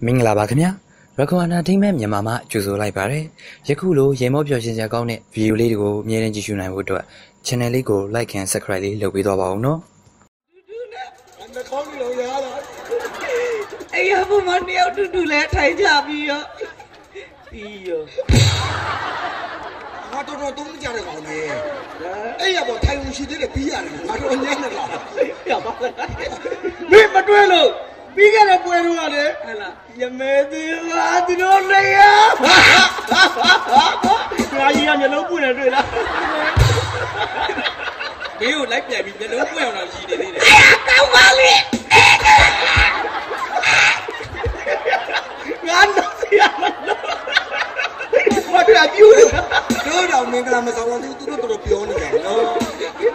မင်္ဂလာပါခင်ဗျာရကွာနာထိမဲ့မြန်မာမှာကြိုဆိုလိုက်ပါတယ်ယခုလိုရေမောပျော်ရှင်စရာကောင်းတဲ့ဗီဒီယိုလေးတွေကိုအမြဲတမ်းကြည့်ရှုနိုင်ဖို့အတွက် channel လေးကို like and subscribe လေးလုပ်ပေးသွားပါဦးနော်哎呀，不嘛，你要တူလဲထိုင်ကြပြီရောပြီးရောငါတော်တော်သုံးကြတဲ့ကောင်ကြီးအဲ့ရပေါ်ထိုင်ဝင်ရှိသေးတယ်ပြီးရတယ်ငါတော်ညံ့နေလားရပါမင်းမတွဲလို့ပြီးခဲ့တဲ့ပွဲတော့လေဟဲ့လားရမဲသေးလားဒီလိုလေရငါကြီးကမျက်လုံးပွင့်နေတွေ့လားမင်းကိုလိုက်ပြန်ပြီးမျက်လုံးပွင့်အောင်တော့ရည်နေသေးတယ်ကောင်းပါလေငါတော့ဆရာမလို့ဘာဖြစ်ပြူတို့တော့မင်္ဂလာမဆောင်တော့သူတို့တော်ပြောနေကြတယ်နော်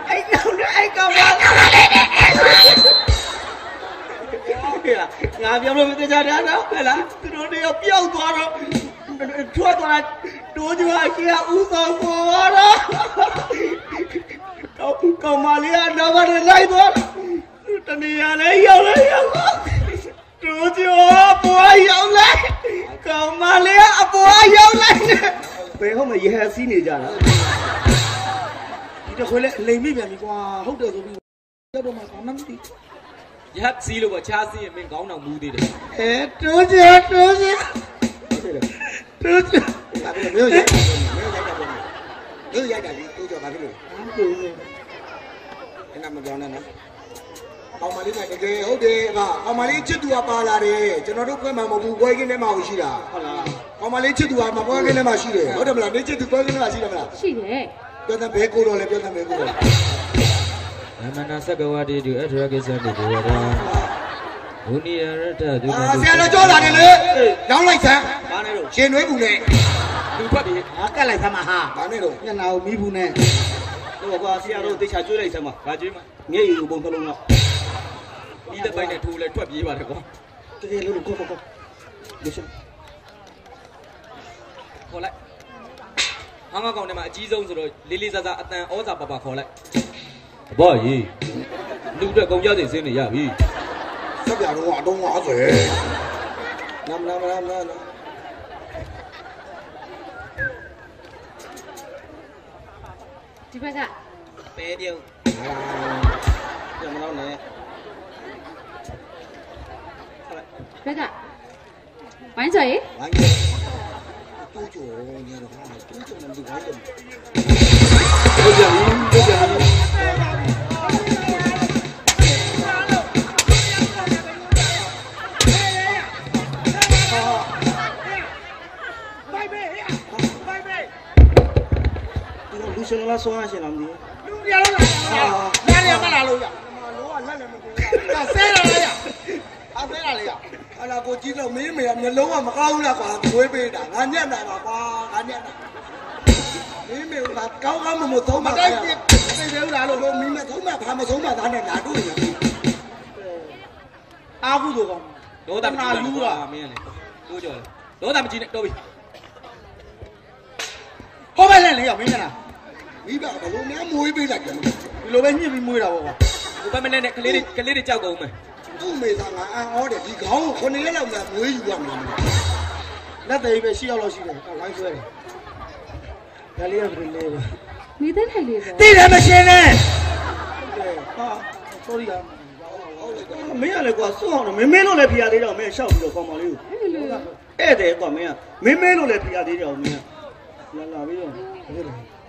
အဲ့တော့အဲ့ကောင်ပါငါပြောလို့မသိကြတာတော့ဟဲ့လားသူတို့တွေပျောက်သွားတော့ထွက်သွားတာတိုးကြွားကြီးကဥဆောင်ပေါ်တော့ကောင်မလေးကတော့ဘာလဲလိုက်သွားတနေရလဲရောက်လဲရောက်တိုးကြွားပေါ်ရောက်လဲကောင်မလေးအပေါ်ရောက်လဲဘယ်ဟုတ်မရေစီးနေကြတာဒီတော့ခွေးလဲလိမ်မိပြန်ပြီကွာဟုတ်တယ်ဆိုပြီးတော့မှဘာမှမသိရဟစီလို့ပေါ့ချားစီရင်မင်းခေါင်းတော်မူသေးတယ်တိုးကြတိုးကြဘာဖြစ်လို့မင်းရိုက်တာလေတိုးကြဘာဖြစ်လို့တိုးနေအဲ့ဒါမပြောနဲ့နော်ကောင်မလေးကတကယ်ဟုတ်တယ်အကောင်မလေးချစ်သူကပါလာတယ်ကျွန်တော်တို့ပွဲမှာမဟုတ်ဘူးပွဲကင်းထဲမှာရှိတာဟုတ်လားကောင်မလေးချစ်သူကမပွဲကင်းထဲမှာရှိတယ်ဟုတ်တယ်မလားနေချစ်သူပွဲကင်းထဲမှာရှိတယ်မလားရှိတယ်ပြောတဲ့ဘဲကိုတော့လေပြောတဲ့ဘဲကိုတော့မနစကဝတိတုအထရကိစ္စတိဒေဝတာဘုနိယရတဒုက္ခဆရာတော်ကြောလာတယ်လေရောင်းလိုက်စမ်းဘာနဲ့တော့ရှင်နွေးဘူးနဲ့လူဖတ်ပြီကတ်လိုက်သမှာဟာဘာနဲ့တော့ညနာကိုမီးဘူးနဲ့တော့ကွာဆရာတော်တေချာကျွေးလိုက်စမ်းပါဘာကျွေးမှာမျက်ရည်ကိုပုံသလုံးတော့ဒီတဲ့ပိုက်နဲ့ထိုးလဲထွက်ပြေးပါတယ်ကွာတကယ်လို့ကိုဒီစခေါ်လိုက်ဟာငါကောင်ထဲမှာအကြီးဆုံးဆိုတော့လေးလေးစားစားအတန်ဩဇာပါပါခေါ်လိုက်ဘောကြီးလူအတွက်ကုန်ကြစိတ်စင်းနေရပြီဆက်ပြတော့အတုံး50နမ်ဒီဘက်ကပဲပြုံးညမလောက်နဲ့ဘက်ကဝိုင်းကျော်ရေဝိုင်းကျော်တူးကျော်နေတော့ဟာတူးကျော်နေဒီဝိုင်းကျော်ဟုတ်ကြပြီလူရှင်လားဆောင်းရှင်လားမသိလူရလို့လားနားရမလားလို့ရလောကလက်လည်းမကူတာဆဲရလားရအဆဲရလေရအလားကိုကြီးတော့မင်းမေကမျက်လုံးကမကောင်းဘူးလားကွာဝေးပေးတာငါညက်တာပါကွာငါညက်တာမင်းမေကကောင်းကောင်းမသုံးပါဘူးသိသေးလားလို့မင်းမသုံးပါဘာမသုံးပါသားနဲ့လာတွေ့ရအာဟုဆိုကောင်ဒေါသမလူးတာမင်းလေတိုးကြော်ဒေါသမကြီးနဲ့တော်ပြီဟောပဲလဲလေရောက်မင်းကလားမိဘဘလို့များမွေးပေးလိုက်တယ်ဒီလိုပဲညှစ်ပြီးမွေးတာပေါ့ကွာဟိုဘက်မနဲ့ကလေးတွေကြောက်ကုန်မယ်သူ့မေသာငါအံ့ဩတယ်ဒီခေါင်းကို9ရက်လောက်မှမွေးယူရမှာလက်သေးပဲ10ရောက်လောက်ရှိတယ်ဝိုင်းဆွဲတယ်ဒါလေးကဘယ်လိုလဲနေတဲ့ထိုင်လေးပဲသိတယ်မရှင်းနဲ့ဟာ sorry ကမင်းရလေကွာစွန့်အောင်မင်းလို့လည်းဖီရသေးတော့မင်းရှောက်ပြီးတော့ကောင်းပါလေးကိုဧည့်တယ်ကွာမင်းကမင်းလို့လည်းဖီရသေးတယ်အောင်မင်းကလာပြီးတော့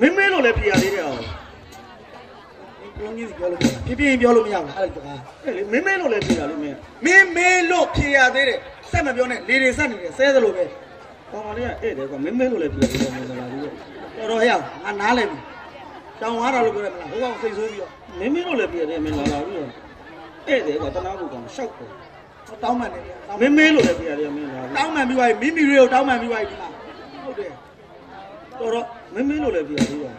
မင်းလို့လည်းဖီရသေးတယ်အောင်ပြောနေပြောလို့ပြင်းပြောလို့မရဘူးအဲ့ဒါတကားအဲ့လေမင်းလို့လည်းဖီရလို့မင်းလို့ဖီရသေးတယ်စက်မပြောနဲ့လေတွေစက်နေတယ်ဆဲသလိုပဲကောင်းပါလေးကဧည့်တယ်ကွာမင်းလို့လည်းဖီရသေးတယ်မင်းလာပြီးတော့တော်ဟဲ့ငါနားလဲပြီတောင်းသွားတာလို့ပြောတယ်မလားဟိုကောင်စိတ်ဆိုးပြီးတော့မင်းလို့လည်းဖီရသေးတယ်မင်းလာပြီးတော့ဧည့်တယ်ကွာတနာဖို့ကောင်ရှောက်တယ်တောင်းမှန်တယ်မင်းလို့လည်းဖီရသေးတယ်မင်းလာတောင်းမှန်ပြီးသွားပြီမိတွေကိုတောင်းမှန်ပြီးသွားပြီဒီမှာဟုတ်တယ်တော်တော့မင်းလို့လည်းဖီရသေးတယ်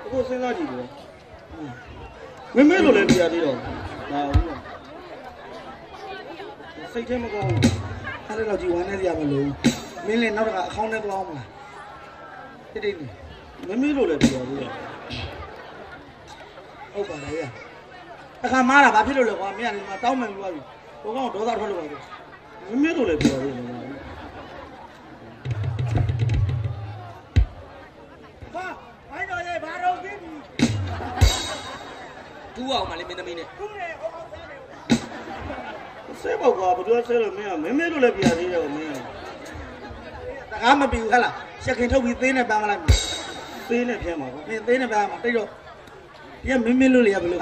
အခုစဉ်းစားကြည့်တယ်မင်းလို့လည်းဖီရသေးတော့ဟာစိတ်ထဲမကောင်းဘူးအဲ့ဒါတော့ဒီဝမ်းနဲ့ရမလို့မင်းလည်းနောက်တစ်ခါအခေါင်းနဲ့သွားအောင်မလားတိတ်မင်းလို့လည်းဖီရသေးတယ်ဟုတ်ပါလေအခါမားတာဘာဖြစ်လို့လဲကွာမင်းကဒီမှာတောင်းမှန်ပြီးသွားပြီဘုံကောင်ဒေါသထွက်လို့ပါပြီ မင်းတို့လည်းပြောရတယ်မမဘာဘိုင်းတော်ရဲ့ဘာတော့ပြီးပြီတူအောင်မလေးမင်းသမီးနဲ့တူတယ်ဟောဆဲပေါ့ကွာဘယ်သူဆဲလို့မင်းကမင်းတို့လည်းပြရသေးတယ်မင်းတကားမပြီးဘူးဟဲ့လားရှက်ခင်ထုတ်ပြီးသေးနဲ့ပန်းမလိုက်သေးနဲ့ပြဲမှာကွာမင်းသေးနဲ့ပန်းမှာတိတ်တော့ဒီကမင်းလို့လေရဘယ်လို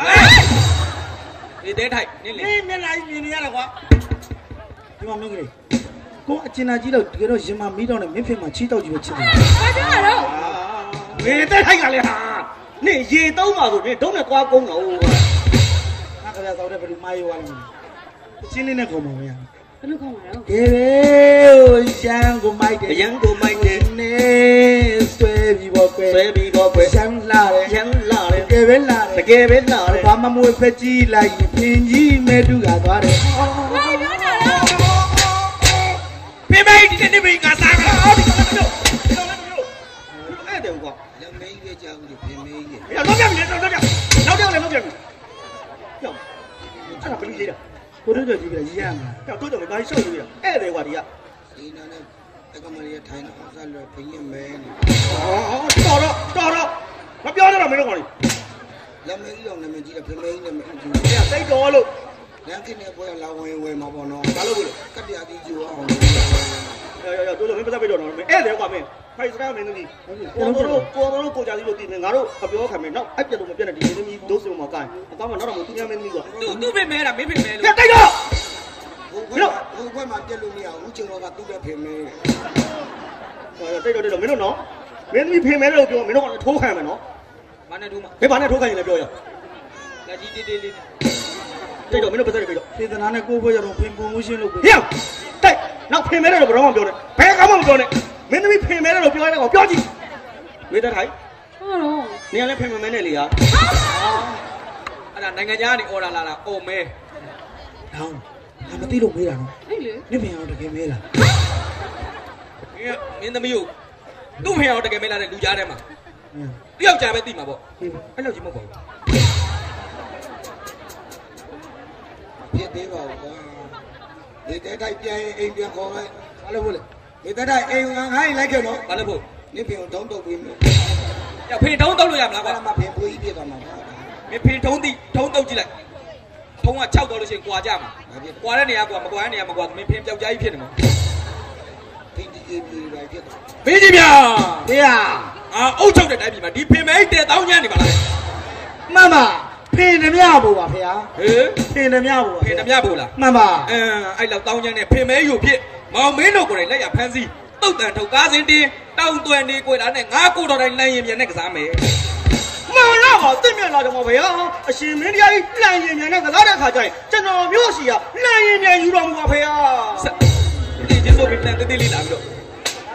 ဒီတဲထိုက်နင်းလေမင်းလိုက်မြင်နေရတာကွာဒီမှာမင်းကလေးကိုအကျဉ်းသားကြီးတော့တကယ်တော့ရင်မမီးတော့နဲ့မင်းဖေမှာချီးတောက်ကြီးပဲချစ်တယ်ဘာကြောင့်လဲတော့မင်းတဲထိုက်ကလည်းဟာနေရေသုံးပါဆိုနေဒုံးနဲ့သွားကုန်းတော့ငါကလည်းသောက်တဲ့ဘယ်လိုမားရွာလဲအချင်းလေးနဲ့ခေါ်မှာမရဘယ်လိုခေါ်မှာတော့ကေရှမ်းကိုမိုက်တယ်ရန်ကိုမိုက်တယ်နေဆွဲပြီးပေါ့ကွယ်ဆွဲပြီးပေါ့ကွယ်ရှမ်းလာတယ်ရှမ်းလာတယ်တကယ်ပဲလာတယ်တကယ်ပဲလာတယ်ဘာမမွေဖက်ကြီးလိုက်ရင်ဖင်ကြီးမဲတူကသွားတယ်ဘာပြောတာလဲဖေမေးဒီနေ့မင်းကစားတာအော်ဒီကတော့အဲ့တယ်ကွာလက်မေးကြီးကြောက်ကြီးဖေမေးကြီးရတော့ပြန်ပြီတော့ပြန်နောက်ပြန်လေနောက်ပြန်ပြီကြောက်အဲ့ဒါဘယ်လိုရေးတာကိုတို့တို့ကြီးပဲရေးရမှာကြောက်တို့တော့ဘာရှောက်ရေးတာအဲ့တယ်ကွာဒီကဒီနာနဲ့တကမလေးထိုင်တော့ဆက်လို့ဖင်ရင်မဲနေတော်မပြောနဲ့တော့မင်းတို့ကောင်လက်မေးကြီးတော့နာမည်ကြီးတယ်ဖေမေးကြီးနာမည်ကြီးတယ်စိတ်တော်လို့လမ်းခင်းနေပွဲလာဝင်မှာပေါ့နော်ဘာလို့လဲကတ်တရားကြီးကျူအောင်ရတို့လည်းမပတ်တော့တော့မင်းအဲ့တယ်ကွာမင်းဖိုက်စကားမင်းသမီးကိုတို့ကိုကြစီလို့တည်နေငါတို့အပြောခံမယ်နောက်အဲ့ပြတ်လို့မပြတ်တဲ့ဒီမင်းသမီးဒုစင်းမှာကိုင်းအကောင်းမှနောက်တော့မသူများမင်းသမီးကွာသူ့ဖေမဲတာမင်းဖေမဲလို့တိုက်တော့ဟိုဘက်မှာပြက်လို့မရဘူးချင်းတော့ကသူ့တဲ့ဖေမဲတိုက်တော့မင်းတို့နော်မင်းသမီးဖေမဲလို့ပြောမင်းတို့ကထိုးခံမယ်နော်ဘာနဲ့ထိုးမှာဖေးဘာနဲ့ထိုးခံရင်လည်းပြောရလက်ကြီးတေးတေးလေးတိုက်တော့မင်းတို့ပတ်သက်ပြီးတော့သေသနာနဲ့ကိုယ်ဘွဲရတော့ဖင်ပုံမှုရှင်းလို့ဟေ့တိုက်နောက်ဖေမဲတယ်တော့ဘယ်တော့မှပြောနဲ့ဘယ်ကောင်းမှမပြောနဲ့မင်းသမီးဖေမဲတယ်လို့ပြောရတဲ့ကောင်ပြောကြည့်ဝေးတဲ့ထိုင်ဟုတ်တော့နေရလဲဖေမဲနဲ့လေဟာအဲ့ဒါနိုင်ငံခြားကနေအော်ဒါလာတာအော်မဲဟောင်းငါမသိလို့မေးတာနော်အဲ့လေနေဖေအောင်တကယ်မေးလားမင်းသမီးကိုသူ့ဖေအောင်တကယ်မေးလာတဲ့လူကြားထဲမှာတယောက်ကြားပဲသိမှာပေါ့အဲ့လောက်ကြီးမဟုတ်ပါဘူးဖြစ်သေးပါဘူးကွာဒီတဲတိုက်ပြန်အိမ်ပြန်ခေါ်လိုက်ဘာလို့လဲဒီတဲတိုက်အိမ်ငါခိုင်းလိုက်ခဲ့တော့ဘာလို့ဖို့နေဖေအောင်တုံးတုံးပြီးမယ်ရဖေတုံးတုံးလို့ရမလားကွာမဖေပွေးကြီးပြသွားမှာပါမဖေတုံးတိတုံးတုံးကြည့်လိုက်ဖုံးက6တော့လို့ရှိရင်ကွာကြမှာကွာတဲ့နေရာကွာမကွာတဲ့နေရာမကွာမင်းဖေပြောက်ကြားကြီးဖြစ်နေမှာဖိတီကြီးပြီးပါဖြစ်တော့မင်းကြီးဗျာဖေးဟာအုတ်ချုပ်တဲ့တိုင်းပြည်မှာဒီဖေမဲတဲတောင်းညံ့နေပါလားမှန်ပါဖေနှမြဖို့ပါဖေဟာဟေးဖေနှမြဖို့ဖေနှမြဖို့လားမှန်ပါအဲ့လောက်တောင်းညံ့နေဖေမဲယူဖြစ်မောင်မင်းတို့ကိုယ်တိုင်လက်ရဖမ်းစီးတုတ်တန်ထုတ်ကားစင်းတင်းတောင်းသွဲနေကြွယ်တာနဲ့ငါကိုတော်တိုင်းလမ်းရင်ပြန်နဲ့ကစားမယ်မှန်လားပါသိမြင်လာတယ်မဖေဟာအရှင်မင်းတရားကြီးလမ်းရင်ပြန်နဲ့ကစားတဲ့အခါကျရင်ကျွန်တော်မျိုးစီကလမ်းရင်ပြန်ယူတော်မူပါဖေဟာဒီကျင်းတို့ပြန်တေးသေးလေးလာပြီးတော့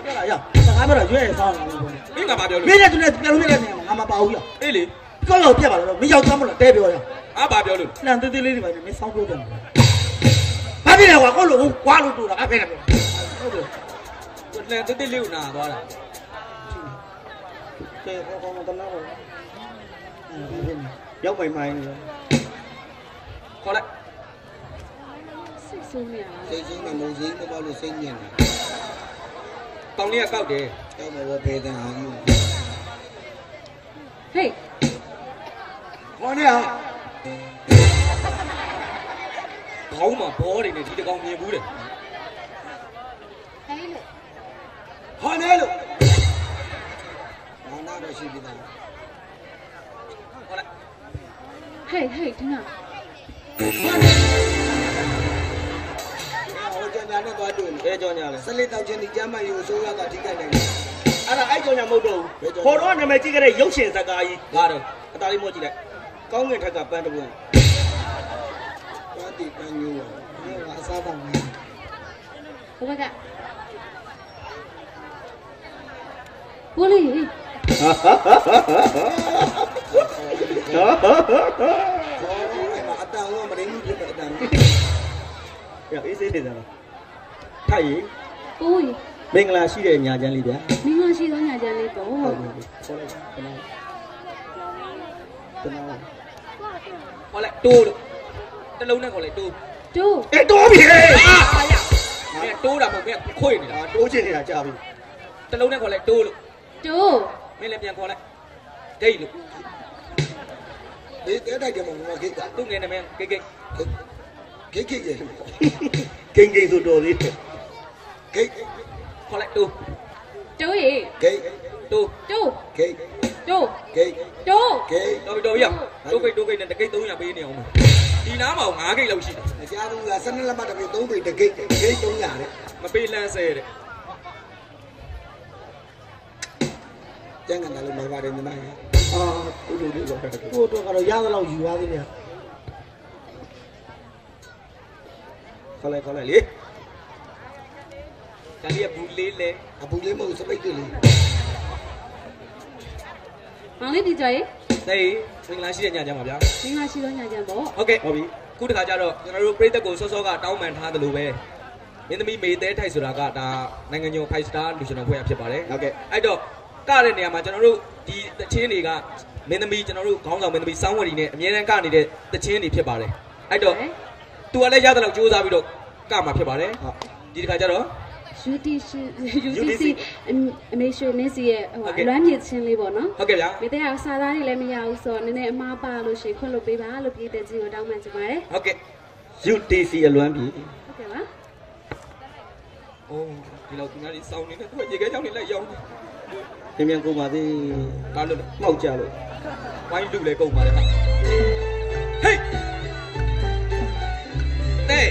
ပြောတာရစကားပြောတာရွေးရဆောင်လာလို့မင်းကဘာပြောလို့မင်းနဲ့သူနဲ့ပြန်လို့ရတဲ့နေရာမှာငါမပါဘူးရအေးလေကောက်လောက်ပြက်ပါတော့မင်းယောက်သားမလို့တဲပြောရဘာပြောလို့လန်သေးသေးလေးတွေပါမင်းစောင်းပြောတယ်ဘာဖြစ်လဲကွာကိုလို့ကွာလို့တူတာအဖေနဲ့ပြောဟုတ်တယ်လန်သေးသေးလေးကိုနာသွားတာကဲဟောကောင်းတော့တော့ရောက်ပိုင်မိုင်းလို့ခေါ်လိုက်စိတ်ဆိုးနေရစိတ်ဆိုးနေမုံစင်းမပေါ့လို့စိတ်ညစ်နေတောင်းလေးကကောက်တယ်တောင်းမဘောဖေးတဲ့ဟာကြီးဟေးခေါ်နေအောင်ခေါင်းမှာဘောတွေနဲ့ဒီတကောင်မြင်ဘူးတယ်ဟေးလို့ခေါ်နေလို့ဘာနာတော့ရှိပြီလားခေါ်လိုက်ဟေးဒီနာဟိုကြောင်ညာနဲ့သွားတွေ့နေဘယ်ကြောင်ညာလဲစလစ်တောက်ချင်းဒီကျမ်းမယူဆိုးရတာထိခိုက်နိုင်တယ်အဲ့ဒါအဲ့ကြောင်ညာမဟုတ်တော့ဘူးခေါ်တော့နာမည်ကြည့်ကြတဲ့ရုပ်ရှင်ဇာတ်ကားကြီးဘာတော့အသားလေးမော့ကြည့်လိုက်ကောင်းငင်ထက်ကပန်းတပွန်းပါတီပန်းညိုးဒီကအစားတောင်းနေဘုဘကဘိုးလေးအတန်လုံးမရင်းဖြစ်တဲ့အတန်ရအေးစေးနေတယ်ထိုက်ရီအိုးမင်္ဂလာရှိတဲ့ညာချမ်းလေးဗျာမင်္ဂလာရှိသောညာချမ်းလေးပေါ့ဟုတ်ခေါ်လိုက်ခေါ်လိုက်တိုးလို့တလုံးနဲ့ခေါ်လိုက်တိုးတိုးအေးတိုးပြီအာရ တိုးတာမဟုတ်ဘူးခွေနေတာ တိုးချင်နေတာကြာပြီ တလုံးနဲ့ခေါ်လိုက်တိုးလို့ တိုး မင်းလည်းပြန်ခေါ်လိုက်ဂိတ်လို့ ဒီတဲ့တိုက်တယ်မမဂိတ်က သူ့ငယ်နာမည်ဂိတ် ဂိတ်ရဲ့ ဂိမ်ဂိမ်ဆိုတော်သေးတယ် ဂိတ် ခေါ်လိုက်တိုး တိုးရေ ဂိတ် တိုး တိုး ဂိတ် တိုး ဂိတ် တိုး ဂိတ် တော်ပြီတိုးဂိတ်နဲ့တကိတ်300ပေးနေအောင်ဒီနားမှာ9ဂိတ်လောက်ရှိတယ် အကြားဘူးလား12လက်မှတ်တစ်ပေ3ပေတစ်ဂိတ်ဂိတ်300တဲ့ မပေးလန်းဆဲတဲ့ ကျန်ကန်တယ်လို့မပါတယ်ညီမရဲ့ အာကိုလိုလေးတော့ကိုတော့ကတော့ရသလောက်ယူသွားသေးတယ်ခလိုက်လေ ဒါလေးကဘူးလေးလဲ အပူလေးမဟုတ်စပိတ်တွေလေး မောင်လေးဒီကြရေ သိမင်္ဂလာရှိတဲ့ညချမ်းပါဗျာ မင်္ဂလာရှိသောညချမ်းပေါ့ ဟုတ်ကဲ့ ဟုတ်ပြီ ခုတခါကျတော့ကျွန်တော်တို့ပြည်သက်ကိုစောစောကတောင်းပန်ထားသလိုပဲမင်းသမီးမေသေးထိုက်ဆိုတာကဒါနိုင်ငံကျော်5 star လူရှင်တော်ဖွဲ့ရဖြစ်ပါတယ် ဟုတ်ကဲ့ အဲ့တော့ကတဲ့နေရာမှာကျွန်တော်တို့ဒီတချင်းတွေကမင်းသမီးကျွန်တော်တို့ခေါင်းဆောင်မင်းသမီးစောင်းဝရီနဲ့အမြဲတမ်းကနေတဲ့တချင်းတွေဖြစ်ပါတယ်အဲ့တော့သူကလည်းရတဲ့လောက်စူးစမ်းပြီးတော့ကမှာဖြစ်ပါတယ်ဒီတခါကျတော့ UTC အမေရွှေနင်းစီရဲ့ဟိုလွမ်းမြေချင်းလေးပေါ့နော် ဟုတ်ကဲ့ဗျာ မိတဲ့ကစာသားတွေလည်းမရဘူးဆိုတော့နည်းနည်းအမားပါလို့ရှင်ခွင့်လို့ပေးပါလို့ပြည်သက်ကြီးကိုတောင်းပန်ချင်ပါတယ် ဟုတ်ကဲ့ UTC အလွမ်းပြီ ဟုတ်ကဲ့ပါ အိုးဒီလောက်သူများတွေစောင်းနေတဲ့သူကရေခဲချောင်းတွေလိုက်ရောင်း မြန်ကုန်ပါသေး ကားလို့ မှောက်ကြလို့ ဝိုင်းလူလေကုန်ပါလေဟာဟေးတဲ့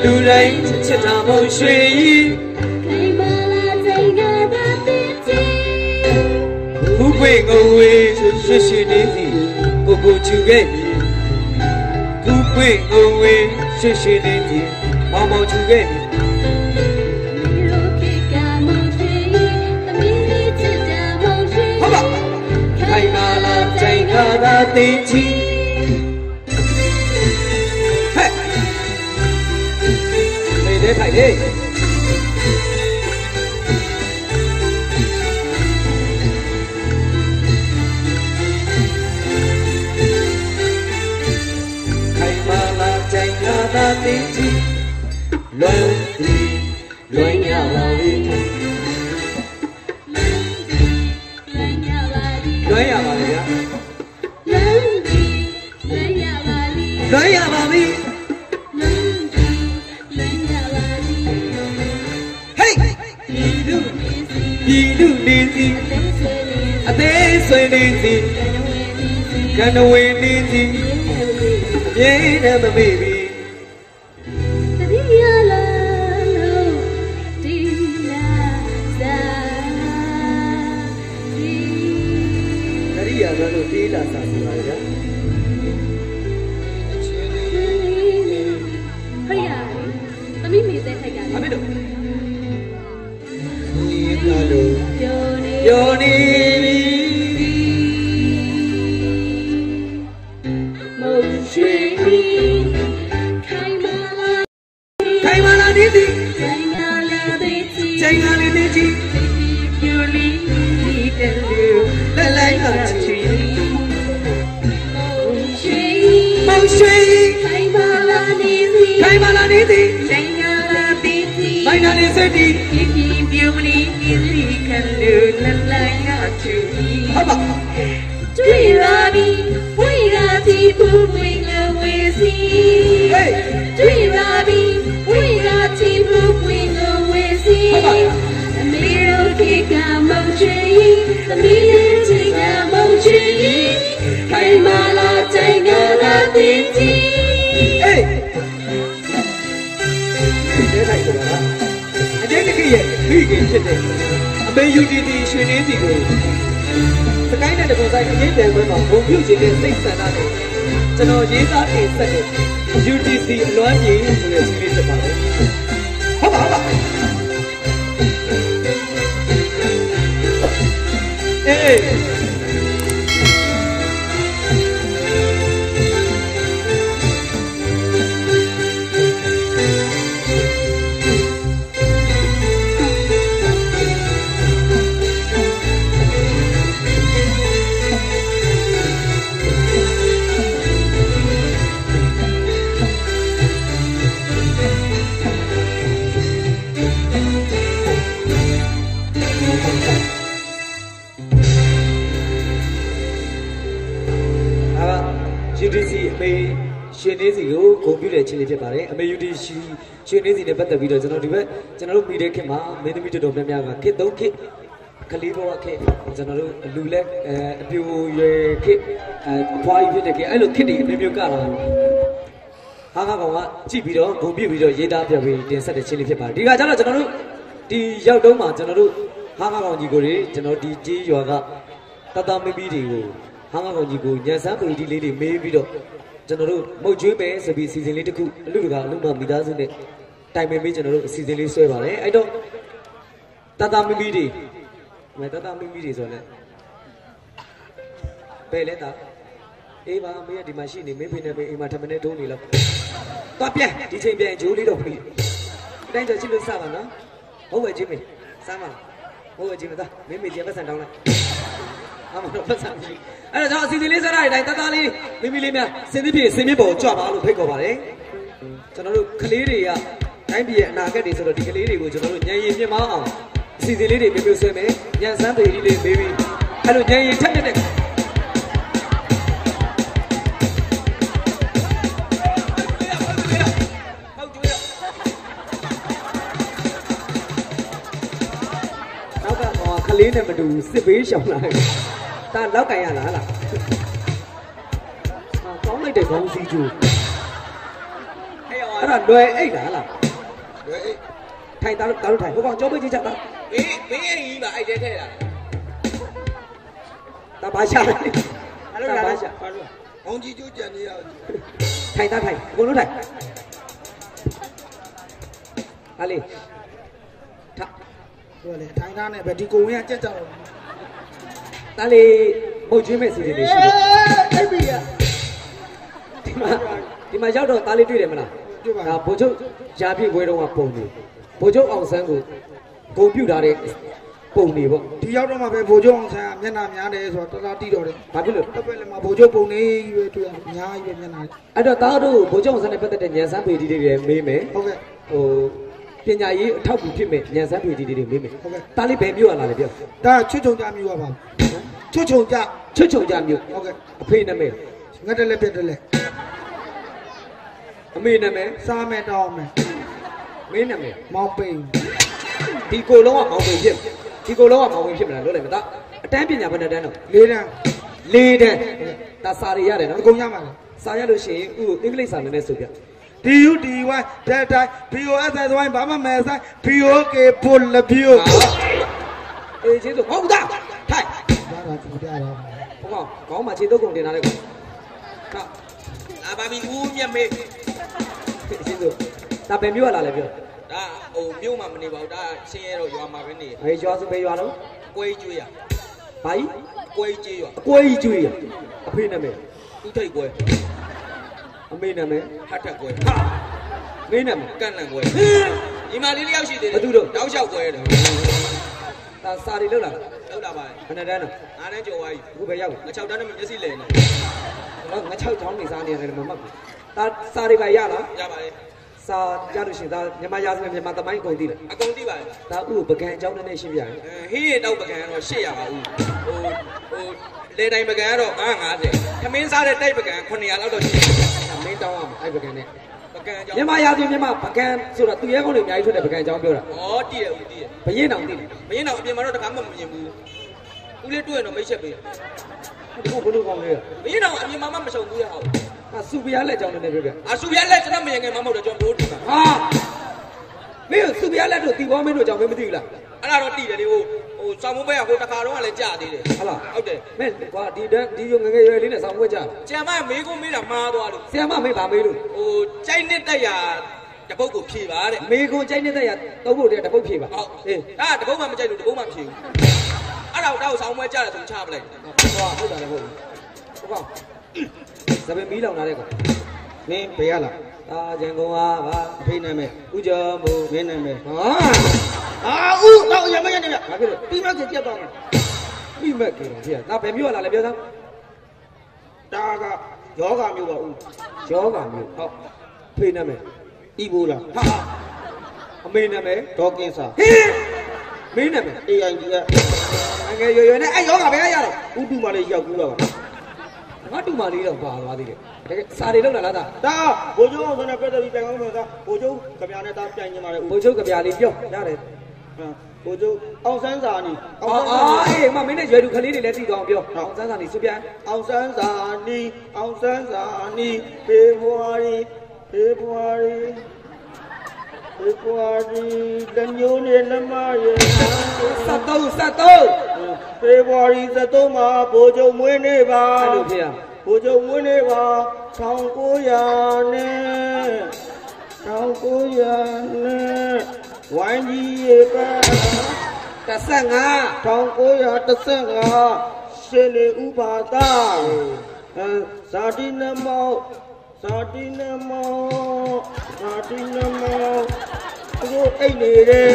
လူတိုင်းချစ်တာမဟုတ်ရွှေကြီးခိုင်မာလာချိန်ကသာတင်ချီဘူးပွင့်ငုံဝေးရွှေရွှေနေစီကိုကိုချူခဲ့ပြီဘူးပွင့်ငုံဝေးရွှေရွှေနေစီမောင်မောင်ချူခဲ့ပြီဟုတ်ပါခိုင်မာလာချိန်ကသာတင်ချီတဲ့ထိုင်လေခိုင်မာလာချိန်ကသာတင်ချီလွန်သည်လွန်ရပါလေလွန်ရပါလေဗျာလွန်ရပါပြီဒီလူနေစီအသေးဆွေနေစီကနဝေနေစီအမြဲတမ်းမမေ့ပြီတတိယလာလို့ဒီလာစာဒီတတိယလာလို့ဒီလာစာဆိုပါကြဟိုရသမီးမေးတဲ့ထိုက်ကလည်းအမေတို့ပြောနေပြီမုံရွှေခိုင်မာလာနေသည်ချိန်ကလေးနေချီပြူလီတဲ့လူလက်လိုက်ခါချီမုံရွှေခိုင်မာလာနေသည်ချိန်ကလေးမိုင်းနာနေစတီပြူလီခံလူလက်လိုက်ခါချီဟုတ်ပါတွေ့ရပြီဝိရာတီပူပွင့်လဝေစီတွေ့ရပြီဝိရာတီပူပွင့်လဝေစီအမေတို့ခေကမုံချီသမီးရဲ့ချိန်ကမုံချီခိုင်မာလာချိန်ကသာတင်ချီတဲ့ထိုက်ဆိုတာအကျဉ်းတစ်ခေတ်ရဲ့မိခင်ဖြစ်တဲ့အမေ UTC ရွှေနေစီကိုစကိုင်းနဲ့တကွန်ဆိုင်အရေးတန်ပွဲမှာဘုံပြုခြင်းနဲ့စိတ်ဆန္ဒနဲ့ကျွန်တော်ရေးသားတင်ဆက်တဲ့ UTC လွမ်းမြေဆိုတဲ့စီးလေးဖြစ်ပါတယ်ဟုတ်ပါအေးUTC အမေရှင်နေစီကိုဂုဏ်ပြုတဲ့ချင်းလေးဖြစ်ပါတယ်အမေ UTC ရှင်နေစီနဲ့ပတ်သက်ပြီးတော့ကျွန်တော်ဒီဘက်ကျွန်တော်တို့မိတဲ့ခေတ်မှာမင်းသမီးတော်များများကခေတ်သုံးခေတ်ကလေးဘဝခေတ်ကျွန်တော်တို့လူလက်အပြူရွယ်ခေတ်အဖွားကြီးဖြစ်တဲ့ခေတ်အဲ့လိုခေတ်တွေအမျိုးမျိုးကလာဟာကောင်ကကြည့်ပြီးတော့ဂုဏ်ပြုပြီးတော့ရေးသားပြပြီးတင်ဆက်တဲ့ချင်းလေးဖြစ်ပါတယ်ဒီကကျတော့ကျွန်တော်တို့ဒီရောက်တုန်းမှာကျွန်တော်တို့ဟာကောင်ကြီးကိုတွေကျွန်တော်ဒီကြီးရွာကတတမီးမီတွေကိုဟာကောင်ကြီးကိုညံစမ်းပေဒီလေးတွေမေးပြီးတော့ကျွန်တော်တို့မုတ်ကျွေးမယ်ဆိုပြီးအစီအစဉ်လေးတစ်ခုအလူတကာအလူမမိသားစုနဲ့တိုင်ပင်ပြီးကျွန်တော်တို့အစီအစဉ်လေးဆွဲပါတယ်အဲ့တော့တတမီမီတွေတတမီမီတွေဆိုတော့ပဲလဲတာအေးပါမင်းကဒီမှာရှိနေမင်းဖေနဲ့မင်းအိမ်မှာထမင်းထိုးနေလောက်သွားပြန်ဒီချိန်ပြန်ဂျိုးလေးတော့ပြီအတိုင်းကျရှိလို့စပါနော်ဟုတ်ပဲချင်းမင်းစမ်းပါဟုတ်ပဲချင်းမသားမင်းမေကြီးပတ်စံတောင်းလိုက်အမတော့ပတ်စံကြီးအဲ့တော့ကျွန်တော်အစီအစဉ်လေးစရတဲ့အတိုင်းတသားလေးမိမိလေးများစင်သစ်ပြေစင်မြင့်ပေါ်ကြွပါလို့ဖိတ်ခေါ်ပါတယ်ကျွန်တော်တို့ကလေးတွေကတိုင်းပြည်ရဲ့အနာဂတ်တွေဆိုတော့ဒီကလေးတွေကိုကျွန်တော်တို့ဉာဏ်ရည်မြင့်မောင်းအောင်အစီအစဉ်လေးတွေမျိုးဆွဲမယ်ဉာဏ်စမ်းပေကြီးလေးမေးပြီးအဲ့လိုဉာဏ်ရည်ထက်တဲ့ကလေးနဲ့မတူစစ်ပေးရှောင်လာတာလောက်ကန်ရလားဟာကောင်းလိုက်တဲ့ခေါင်းစီးကျိုးအဲ့ဒါလွယ်အိတ်လားလွယ်အိတ်ထိုင်တာလို့ထိုင်ဟိုကောင်ကြောပေးကြည့်ချက်တာဘေးအိမ်ကြီးပါအိုက်တဲထဲတာတာဘာရှာလိုက်အဲ့လိုဘာရှာခေါင်းကြီးကျိုးကြံနေရထိုင်တာထိုင်ကိုလို့ထိုင်ဟာလေ对嘞，台湾那边的公园这种，那里冇ကျွေးမဲ့စီစဉ်နေရှိတယ်哎比呀，ဒီမှာရောက်တော့တားလေးတွေ့တယ်မလားဒါဘိုလ်ချုပ်ရာပြည့်ပွဲတော့ကပုံနေဘိုလ်ချုပ်အောင်ဆန်းကိုဂုံပြုတ်ထားတဲ့ပုံနေပေါ့ဒီရောက်တော့မှပဲဘိုလ်ချုပ်အောင်ဆန်းမျက်နှာများတယ်ဆိုတော့တလားတိတော်တယ်ဘာဖြစ်လို့တစ်ဖက်လည်းမှာဘိုလ်ချုပ်ပုံနေပဲတွေ့အများကြီးပဲမျက်နှာအဲ့တော့တားတို့ဘိုလ်ချုပ်အောင်ဆန်းနဲ့ပတ်သက်တဲ့ဉာဏ်စမ်းပေဒီတွေမေးမယ်ဟုတ်ကဲ့ဟိုပညာရေးအထောက်အကူဖြစ်မဲ့ဉာဏ်စမ်းပေဒီတွေမေးမယ်ဟုတ်ကဲ့တားလေးဘယ်မြို့လာလဲပြောဒါချွတ်ချုံကြမြို့ပါချွတ်ချုံကြမြို့ဟုတ်ကဲ့အဖေနာမည်ငတ်တယ်လည်းပြတ်တယ်လည်းအမေနာမည်စားမယ်တောင်းမယ်မင်းနာမည်မောင်ပိန်ဒီကိုလုံးကမောင်ပိန်ဖြစ်ဒီကိုလုံးကမောင်ပိန်ဖြစ်မလားလို့လည်းမသားအတန်းပညာဘယ်နှတန်းတော့၄တန်းဒါစာရရတယ်နော်အကုန်ရပါလားစာရလို့ရှိရင်ဥအင်္ဂလိပ်စာနည်းနည်းဆိုပြDUDY တဲ့တိုင်း BOSS ဝိုင်းဘာမှမဆိုင် BOK ပုတ်လပြို့အေးကျေးဇူးဟုတ်သားထိုင်ဒါတော့ကြည့်ပြတော့ဘုကောင်ခေါင်းမှာခြေတုပ်ကုန်တင်လာတဲ့ကောင်ဟာလာပါပြီဦးမြတ်မေးကျေးဇူးဒါပဲမြို့လာလဲပြောဒါဟိုမြို့မှာမနေပါဘူးဒါဆင်းရဲတော့ရွာမှာပဲနေအေးရွာစပဲရွာလုံးကွဲကျွေးရဘာကြီးကွဲကျွေးရကွဲကျွေးရအဖေနာမည်ဦးထိတ်ကွဲအမေနာမည်ဟတ်ထက်ကွဲဟာမင်းနာမည်ကန့်လန့်ကွဲညီမလေးတယောက်ရှိသေးတယ်ဘသူတို့တောက်လျှောက်ကွဲတယ်ဒါစာရီလောက်လာပါဘယ်နှတန်းတော့9တန်းကျော်သွားပြီအခုပဲရောက်ငါ6တန်းနဲ့မျက်စိလဲနေတော့ငါ6ချောင်းနေစားနေရတယ်မမှတ်ဘူးဒါစာရီပါရလားရပါတယ်စာရလို့ရှိရင်ဒါမြန်မာရာဇဝင်မြန်မာသမိုင်းကုန်သိလားအကုန်သိပါတယ်ဒါဥပကံအကြောင်းနဲ့ရှင်းပြရတယ်ဟေးတောက်ပကံတော့800ပါဦးဟိုလေတိုင်းပကံကတော့950ခမင်းစားတဲ့တိုက်ပကံ900လောက်တော့ရှိတယ်မင်းတောင်းရမှာအဲ့ပကံနဲ့ပကံအကြောင်းမြန်မာရာဇဝင်မြန်မာပကံဆိုတော့သူရဲကောင်းတွေအများကြီးထွက်တဲ့ပကံအကြောင်းပြောတာဩတည်တယ်ဦးတည်တယ်ဘရင်တောင်တည်တယ်ဘရင်တောင်အပြင်မှာတော့တခါမှမမြင်ဘူးဦးလေးတွေ့ရင်တော့မိတ်ဆက်ပေးဒီကိုဘလို့ကောင်းလဲဘရင်တောင်အပြင်မှာမရှုံဘူးရဟောစူပြားလက်အကြောင်းနဲ့ပြောပြစူပြားလက်ကျွန်တော်မရင်ငယ်မမဟုတ်တော့ကျွန်တော်ဘိုးတူတာဟာမင်းစူပြားလက်တို့တီဘောမင်းတို့အကြောင်းမသိဘူးလားအဲ့ဒါတော့တည်တယ်လေဟို ဆောင်းမွေးကဟိုတခါတော့ကလည်းကြာသေးတယ် ဟုတ်လား ဟုတ်တယ် မင်းကွာဒီရုံငယ်ငယ်ရွယ်လေးနဲ့ဆောင်းဝဲကြ ကျန်မမေးကိုမေးတာမှားသွားလို့ ဆရာမမေးပါမေးလို့ ကြိုက်နှစ်တက်ရတပုတ်ကိုဖြေပါတဲ့ မေကိုကြိုက်နေတဲ့ရသုံးဖို့တည်းတပုတ်ဖြေပါ ဟုတ် အေး တပုတ်မှမကြိုက်လို့တပုတ်မှဖြေဘူးအဲ့တော့ဆောင်းမွေးကြတယ်ဆိုချပလိုက် ဟောဟုတ်တယ်ဟုတ်ဟုတ်ကောဇပင်မီးလောင်လာတဲ့ကောင် မင်းဘယ်ရလား အာရန်ကုန်ဟာဗာ အဖေနာမည် ဥကျော်မို့ မင်းနာမည် ဟာ ဦးတော့ရမရနေပြ ဘာဖြစ်လို့ ပြီးမှပြတ်သွားမှာ မိမက်ကေတော့ဖေ။ငါဘယ်မျိုးလာလဲပြောစမ်း ဒါကယောဂမျိုးပါဦး ။ယောဂမျိုးဟုတ်ဖေးနာမည် ဤဘိုးလား ဟာအမေနာမည် ဒေါကင်းစာ ဟင်းမင်းနာမည် AIG က ငယ်ရွယ်ရွယ်နဲ့အဲ့ယောဂဘယ်ကရတော့ ဥတုမလေးရောက်ကူးတော့ပါ ငါတူမလေးတော့ပါသွားသေးတယ်။တကယ်စာတွေလောက်လာလားသား ဒါဘိုးကျုံအောင်ဆိုနေပြတ်ပြီးပြန်ကောင်းမှာကဘိုးကျုံကြပြားနဲ့တားပြန်နေမှာလေဦး ဘိုးချုပ်ကြပြာလေးပြောရတယ် ဘိုးကျုံအောင်ဆန်းစာနီ ။အော်အေးမမင်းနဲ့ရွယ်တူကလေးတွေလည်းသိသွားအောင်ပြော။အောင်စန်းစာနေစုပြန် အောင်ဆန်းစာနီအောင်ဆန်းစာနီဖေဖော်ဝါရီတမျိုးနဲ့လက်မရဲ့ 73 ဖေဖော်ဝါရီ23မှာဘိုးကျုံမွေးနေ့ပါ အဲ့လိုဖေးရ ဘိုးကျုံမွေးနေ့ပါ1900နဲ့ဝိုင်းကြီးရေပါ 35 1915ရှင်လေဥပါသာဇာတိနမောသူတို့အိတ်နေတယ်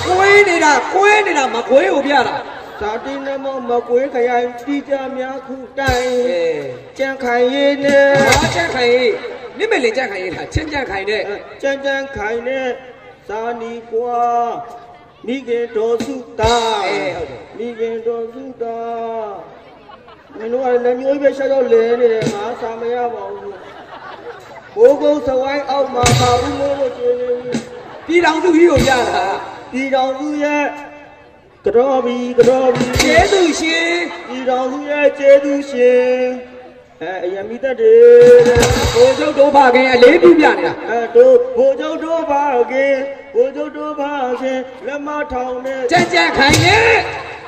ကွေးနေတာမကွေးကိုပြတာ ဇာတိနမောမကွေးခရိုင်ပြည်ကြများခုတိုင် အေး ကြံခိုင်ရေးနဲ့ ဘာကြက်ခိုင်ရေးနိမလေးကြက်ခိုင်ရေးလားချင်းကြက်ခိုင်တဲ့ ကြံခိုင်နဲ့ဇာနီကွာမိခင်တော်စုတာ အေးဟုတ်တယ် မိခင်တော်စုတာမင်းတို့ကလည်းမျိုးပဲရှောက်လဲနေတယ်ငါစာမရပါဘူးဘိုးကုန်းစဝိုင်းအောက်မှာပါဦးမို့လို့ကျင်းနေပြီ ပြည်တော်သူကြီးကိုပြတာ ပြည်တော်စုရဲ့ကြောပြီ ကျေးဇူးရှင် ပြည်တော်စုရဲ့ကျေးဇူးရှင်အယမိသက်တယ်တဲ့ ဘိုးချုပ်တို့ဖခင်အလေးပြုပြနေတာ တို့ဘိုးချုပ်တို့ပါခင်လက်မထောင်နဲ့ ကြက်ခိုင်နေ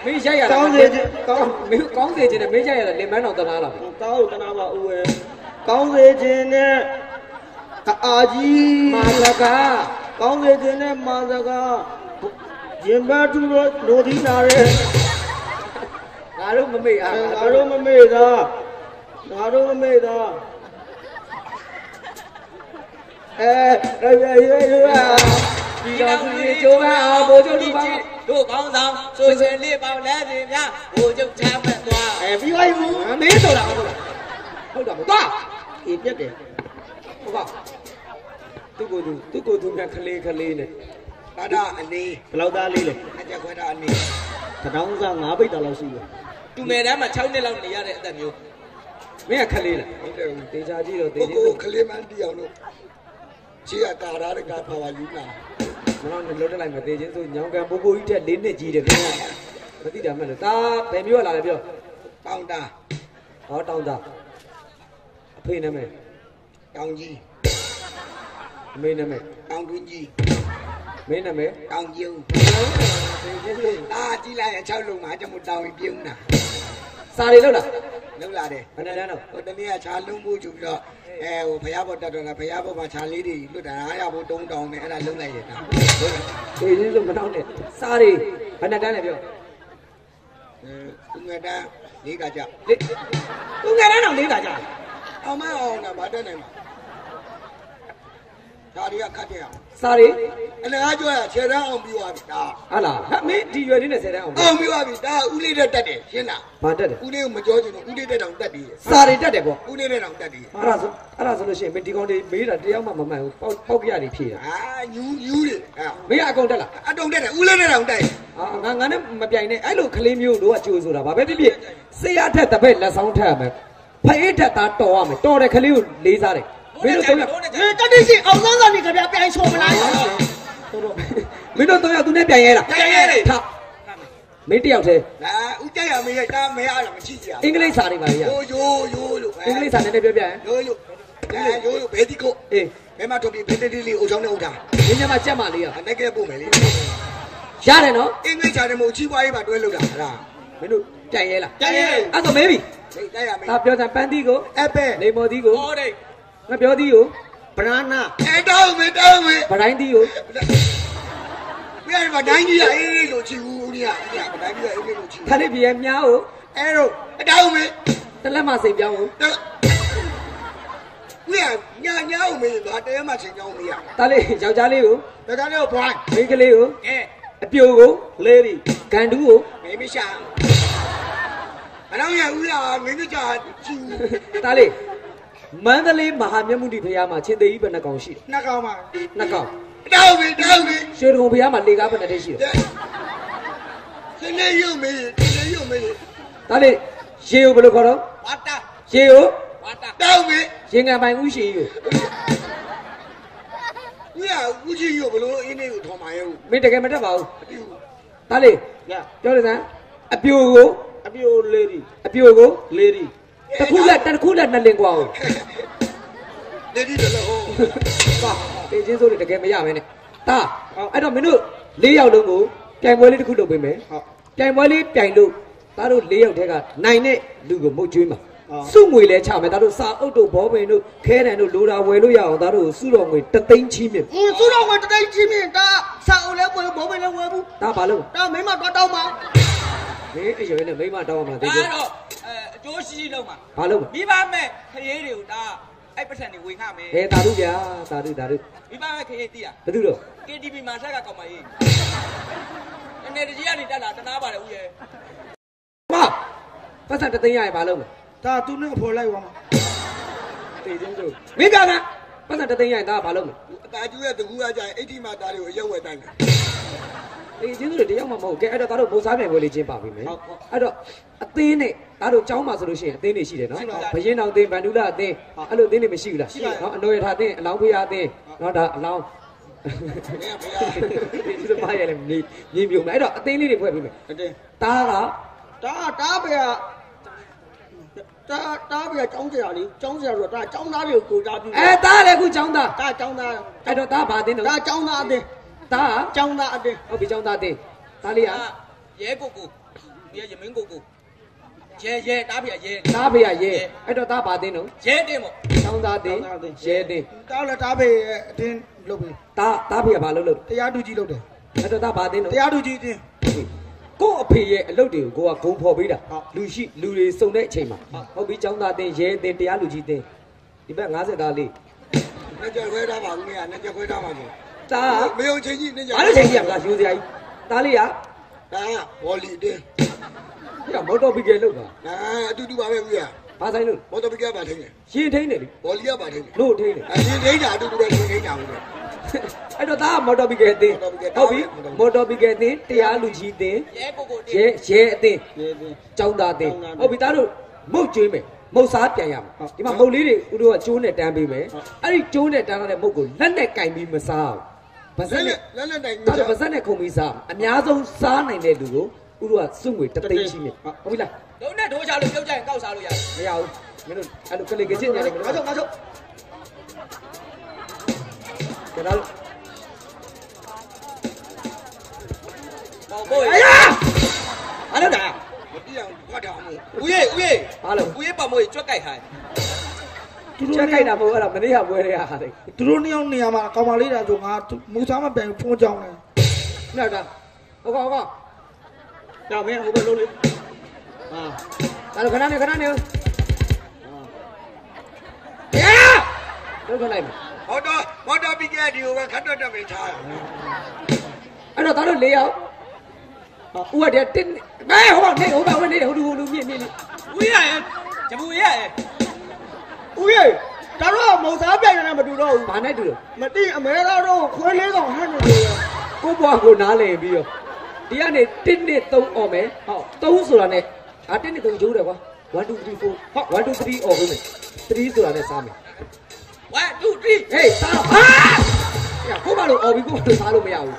မင်းရိုက်ရတာမင်းကောင်းစေခြင်းနဲ့မင်းရိုက်ရတာလင်မန်းတော်တနာလား တောင်းတနာပါဦးရဲ့ကောင်းစေခြင်းနဲ့အာကြီး မာလက ကောင်းစေခြင်းနဲ့မာစကားရင်ဘတ်သူတို့လိုသီးနာတဲ့ ငါတို့မမေ့အား ငါတို့မမေ့တာပြည်တော်စုရဲ့ ကျိုးပန်းအောင်ဘိုးချုပ်တို့ပါ တို့ကောင်းဆောင်ဆိုရှင်လေးပေါင်းလက်စီများဘိုးချုပ်ချမ်းမဲ့သွား ပြီးပါဘူး မင်းဆိုတာဟုတ်လားဟုတ်တာမသွား အေးပြတ်တယ် ဟုတ်ပါသူကိုသူမြတ်ကလေးနဲ့ ဒါဒါအနေ ဘယ်လောက်သားလေးလဲ အကြက်ခွဲတာအနေ တောင်းစား9ပိတ်တာလောက်ရှိတယ် တူမယ်တန်းမှာ6နှစ်လောက်နေရတဲ့အသက်မျိုး မင်းကခလေးလားဟုတ်တယ်တေချာကြည့်တော့တေ ကိုခလေးမန်းတရားလို့ချီရကာရတဲ့ကပါဝါယူနာ မနောနဲ့လုံးတက်လိုက်မသေးချင်းဆိုညောင်ကံပိုးပိုးကြီးထက်၄နှစ်ကြီးတယ်ခင်ဗျာမသိတာမှလို့ဒါဘယ်မျိုးလာလဲပြော တောင်းတာ ဟောတောင်းတာအဖေနာမည် တောင်းကြီး အမေနာမည် တောင်းတွင်းကြီး မင်းနာမည် တောင်းကျုံအာကြည့်လိုက်ရင်6လုံးမှာကျမတောင်းရင်ပြုံးတာ စာတွေလောက်လား လောက်လာတယ် ဘယ်နဲ့တန်းတော့ ဟိုတနေ့ကခြာလုံးမှုယူပြီးတော့ဟိုဖရားဘောတက်တော့လားဖရားဘောမှာခြာလေးတွေလွတ်တာအားရဖို့တုံးတောင်းနေအဲ့ဒါလုံးလိုက်ရတာ တေးချင်းဆိုမတော့နဲ့စာတွေဘယ်နဲ့တန်းလဲပြော သူငယ်တန်း၄ကကြ သူငယ်တန်းတော့၄ခါကြာ အောင်မအောင်တာဗတ်တက်နေမှာဒါတွေကခတ်တဲ့အောင် စာတွေ အလကားပြောရခြေတန်းအောင်ပြီးသွားပြီဒါ ဟာလားဟာမင်းဒီရွယ်လေးနဲ့10တန်းအောင် အောင်ပြီးသွားပြီဒါဦးလေးတဲ့တက်တယ်ရှင်းလား ဘာတက်တယ် ဦးလေးကိုမကြောချင်တော့ဦးလေးတဲ့တောင်တက်တယ် စာတွေတက်တယ်ပေါ့ ဦးလေးတဲ့တောင်တက်တယ် အဲ့ဒါဆိုလို့ရှိရင်မင်းဒီကောင်တွေမေးတာတရားမှမမှန်ဘူးပေါက်ပြရတယ်ဖြေတာ အာညူးတယ်အာ မင်းအကုန်တက်လား အတုံတက်တယ်ဦးလေးတဲ့တောင်တက် ငါနဲ့မပြိုင်နဲ့အဲ့လိုကလေးမျိုးတို့ကကြိုးဆိုတာဘာပဲဖြစ်ဖြစ်စေရထက်တစ်ဖက်လက်ဆောင်ထက်ရမယ်ဖအေးထက်သားတော်ရမယ်တော်တဲ့ကလေးကိုလေးစားတယ်မင်းတို့တော့ တတိရှိအောင်စမ်းစာနေကြပြပြန်ချုံမလား မင်းတို့တော့သူနဲ့ပြိုင်ရဲလားထမင်းတယောက်တည်း လာဦးကြရမေးရတာမဲအားလားမရှိကြ အင်္ဂလိပ်စာတွေပါလေရ ယိုလို့ အင်္ဂလိပ်စာနဲ့ပြောပြရင် ယိုလို့ဘယ်ဒီကို အေး ဘယ်မှာတော့ဒီဘယ်တတိလေးအိုချောင်းနဲ့ဥထား မင်းညမကြက်မလေးရ အနေကဲပို့မယ်လေ ရတယ်နော် အင်္ဂလိပ်ချာတယ်မဟုတ်ချီးပွားရေးမှာတွဲလို့တာဟာ မင်းတို့ကြိုင်ရဲလား ကြိုင်ရဲ အဲ့ဆိုမေးပြီ တိုက်ရမယ် ဒါပြောစမ်းပန်းသီးကို အပဲ လိမ္မော်သီးကို ဟောတယ် ငါပြောသီးကို ဗရဏ တောင်းမယ်တောင်းမယ် ဗတိုင်းသီးကို ပြရမှာတိုင်းကြီးရအေးလေးလို့ချီဦးဦးကြီးကတိုင်းကြီးရအေးလေးလို့ချီ ခဏပြေမြားကို အဲ့တော့တောင်းမယ် တလက်မစိတ်ပြောင်းကို ဦးရညာဦးမေးငါတဲမှာချိန်ကြောင်းမေးရ ဒါလေးယောက်ျားလေးကို ဒါကြလေးကိုဘွိုင်း မိန်းကလေးကို ကဲ အပြိုကို lady ဂန်တူးကို မေးမရှာအနောက်ရဦးရမင်းတို့ချာချီဦး ဒါလေးမန္တလေးမဟာမြတ်မုဒိဘုရားမှာချင်းသေးကြီးဘယ်နှကောင်ရှိလဲ နှစ်ကောင်ပါ နှစ်ကောင် တောင်းမယ်တောင်းမယ် ရွှေဒဂုံဘုရားမှာလေကားဘယ်နှတည်းရှိလဲ စနေရုံမေးစနေရုံမေး ဒါလေးရေကိုဘယ်လိုခေါ်တော့ ဝါတာ ရေကို ဝါတာ တောင်းမယ် ရေငံပိုင်ဥရှိကို ဦးရဦးကြီးရုံဘလို့အင်းလေးကိုထော်မာရုံ မင်းတကယ်မတတ်ပါဘူးဒါလေး ရ ပြောလို့စမ်းအပြိုကို အပြို lady အပြိုကို lady တစ်ခုလက်နှစ်လင်ကွာကို လက်ဒီတော့ဟော ပါတေးချင်းစိုးတွေတကယ်မရမဲနဲ့ဒါအဲ့တော့မင်းတို့၄ယောက်လုံးကိုပြိုင်ပွဲလေးတစ်ခုလုပ်ပေးမယ် ဟုတ် ပြိုင်ပွဲလေးပြိုင်လို့သားတို့၄ယောက်တည်းကနိုင်တဲ့လူကိုမုတ်ကျွေးမှာ ဟုတ် စုငွေလဲချမယ်သားတို့စာအုပ်တို့ဘောပင်တို့ခဲတံတို့လိုတာဝယ်လို့ရအောင်သားတို့စုတော်ငွေ3သိန်းချီးမြင့် သူတော်ကတိုင်းချင်းမြင်တာစာအုပ်လဲပေါ်ဘောပဲလဲဝဲဘူး ဒါဘာလို့ ဒါမိမတော့တောင်းပါ မင်းအရွယ်နဲ့မိမတောင်းအောင်မသိ ဒါ ဘူး တော့အကျိုးရှိရှိလုံးမှာ ဘာလို့ မိဘမဲ့ခရီးတွေကိုဒါအဲ့ပတ်စံတွေဝင်ခမယ် ဟဲသာတို့ဗျာသာတို့ မိဘမဲ့ခရီးတိရ ဘယ်သူတော့ KTV မှာဆက်ကကောက်မရေးအနေတကြီးကနေတက်လာတနာပါတယ်ဦးရဲ့ မပတ်စံ3သိန်းရရင်ဘာလုပ်မလဲ ဒါသူနဲ့အဖော်လိုက်သွားမှာ တေးချင်းစိုးမိကကပတ်စံ3သိန်းရရင်ဒါဘာလုပ်မလဲ အတာကျူရဲ့တကူကကြရင်80မှာသားတွေကိုအရက်ဝဲတိုင်းတယ် တေးချင်းစိုးတွေတယောက်မှမဟုတ်ကဲအဲ့တော့သားတို့ဘုံစားပြိုင်ပွဲလေးကျင်းပါပြီမယ်အဲ့တော့အသင်းနဲ့သားတို့ចောင်းမှာဆိုလို့ရှိရင်အသင်းတွေရှိတယ်နော်ဘရင်တော်အသင်းဗန္ဓုလအသင်းအဲ့လိုအသင်းတွေမရှိဘူးလားနော်အနော်ရထာအသင်းအလောင်းဖေးအသင်းနော်ဒါအလောင်း မင်းဖေး ဒီစပါးရလည်းမြေမြုံမယ်အဲ့တော့အသင်းလေးတွေဖွဲ့ပြီးမယ် အတင်း တားက တားပဲတားပဲကျောင်းစရာလေးကျောင်းစရာဆိုတော့ဒါကျောင်းသားတွေကိုကိုတားပြီး အဲတားလည်းခုចောင်းသား ဒါကျောင်းသား အဲ့တော့တားဘာအသင်းတော့ ဒါကျောင်းသားအတင်း တား ကျောင်းသားအတင်း ဟုတ်ပြီចောင်းသားအသင်းတားလေးက ရဲကိုကိုရဲရမင်းကိုကိုရဲတားပြရဲ တားဖေးရရဲအဲ့တော့တားဘာအသင်းတော့ ရဲတင်ပေါ့ ចောင်းသားအသင်းရဲအသင်း တားလည်းတားပဲအတင်းလုပ်ပြီး တားဖေးကဘာလုပ် တရားသူကြီးလုပ်တယ် အဲ့တော့တားဘာအသင်းတော့ တရားသူကြီးအတင်း ကို့အဖေရဲ့အလုပ်တွေကိုကိုကဂုံဖော်ပေးတာ ဟုတ် လူရှိလူတွေစုံတဲ့အချိန်မှာဟုတ်ပြီចောင်းသားအသင်းရဲအသင်းတရားလူကြီးအသင်းဒီဘက်50သားလေး နဲ့ကြခွဲထားပါဦးမင်းကနဲ့ကြခွဲထားပါဆို တား မယုံချင်းကြီးနဲ့ကြ အားလုံးချိန်ကြီးကလားရိုးစရာကြီးတားလေးက ဒါကဘောလီတင်း ဒီကမော်တော်ဘီကယ်လောက်တာ နာအတူတူပါပဲဦးရ ဘာဆိုင်လို့ ဘောတော်ပီကပါထင်းတယ် ရင်ထိန်းတယ်လေ ဘောလီကပါထင်းတယ် လို့ထိန်းတယ် အရင်ထိန်းတာအတူတူပဲထိန်းတာဦးတယ် အဲ့တော့ဒါကမော်တော်ဘီကယ်အသင်းဟုတ်ပြီမော်တော်ဘီကယ်အသင်းတရားလူကြီးအသင်း ရဲကိုကိုတင် ရဲအသင်း ဒီဒီ ចောင်းသားအသင်းဟုတ်ပြီသားတို့မုတ်ကျွေးမယ်မုတ်စားပြန်ရမယ်ဒီမှာမုတ်လေးတွေဦးတို့ကကျိုးနဲ့တန်းပေးမယ်အဲ့ဒီကျိုးနဲ့တန်းထားတဲ့မုတ်ကိုလက်နဲ့ကင်ပြီးမစားအောင်ဗဇက်နဲ့ လက်တိုင် ဒါတော့ဗဇက်နဲ့ခုံပြီးစားအများဆုံးစားနိုင်တဲ့လူကိုဦးတို့ကစွန့်ငွေ3သိန်းရှိမယ်ဟုတ်ပြီလား လုံးနဲ့ဒိုးချလို့ပြုတ်ကြရင်ကောက်စားလို့ရတယ် မရဘူးမင်းတို့အဲ့လိုကလေးကချင်းညာတယ်မင်း ငါ တို့ ချုပ်ငါချုပ် ကျွန်တော် ပေါ့ကို အေးအားလုံးဒါ မတိအောင်ဖတ်တာမို့ ဦးရဲ့ ဘာလို့ ဦးရဲ့ပတ်မိုးကြွက်ကြိုက်ခိုင်း ချက်ခိုက်တာမဟုတ်အဲ့ဒါမနေ့ကပွဲတွေကဟာတယ် သူတို့နှစ်ယောက်နေရာမှာကောင်မလေးတာဆိုငါမူစားမပြန်ဖုန်းကြောင်းတယ် နောက်တာဟုတ်ကော ဒါမင်းဟိုဘက်လုံးလေးဟာ ဒါတော့ခဏနေခဏနေဟုတ်ရတော့ခလိုက်မယ် မော်တော်ပီကဒီကိုပဲခတ်တော့တက်ပဲထား အဲ့တော့ဒါတို့၄ယောက်ဦးကတည်းကတင်းမဲဟိုနေဟိုဘဝင်နေတယ်ဟိုလူမြင့်မြင့် ဦးရဲ့ဂျပူရဲ့ ဦးရေဒါတော့မုံစားပြန်နေမတူတော့ဘူး ဘာနဲ့တူလို့ မတိအမဲသားတော့ခွဲလေးကောင်ဟန်နေတယ် ကိုဘွားကိုနားလည်ပြီးရောဒီကနေ1နဲ့3អော်မယ်ဟုတ်3ဆိုတာနဲ့1နဲ့3ကျိုးတယ်ကွာ1 2 3 4ဟုတ်1 2 3អော်ဘူးမယ်3ဆိုတာနဲ့စားမယ် 1 2 3 ဟေးစားတော့ဟာညကိုမလို့អော်ပြီးကိုမလို့စားလို့မရဘူး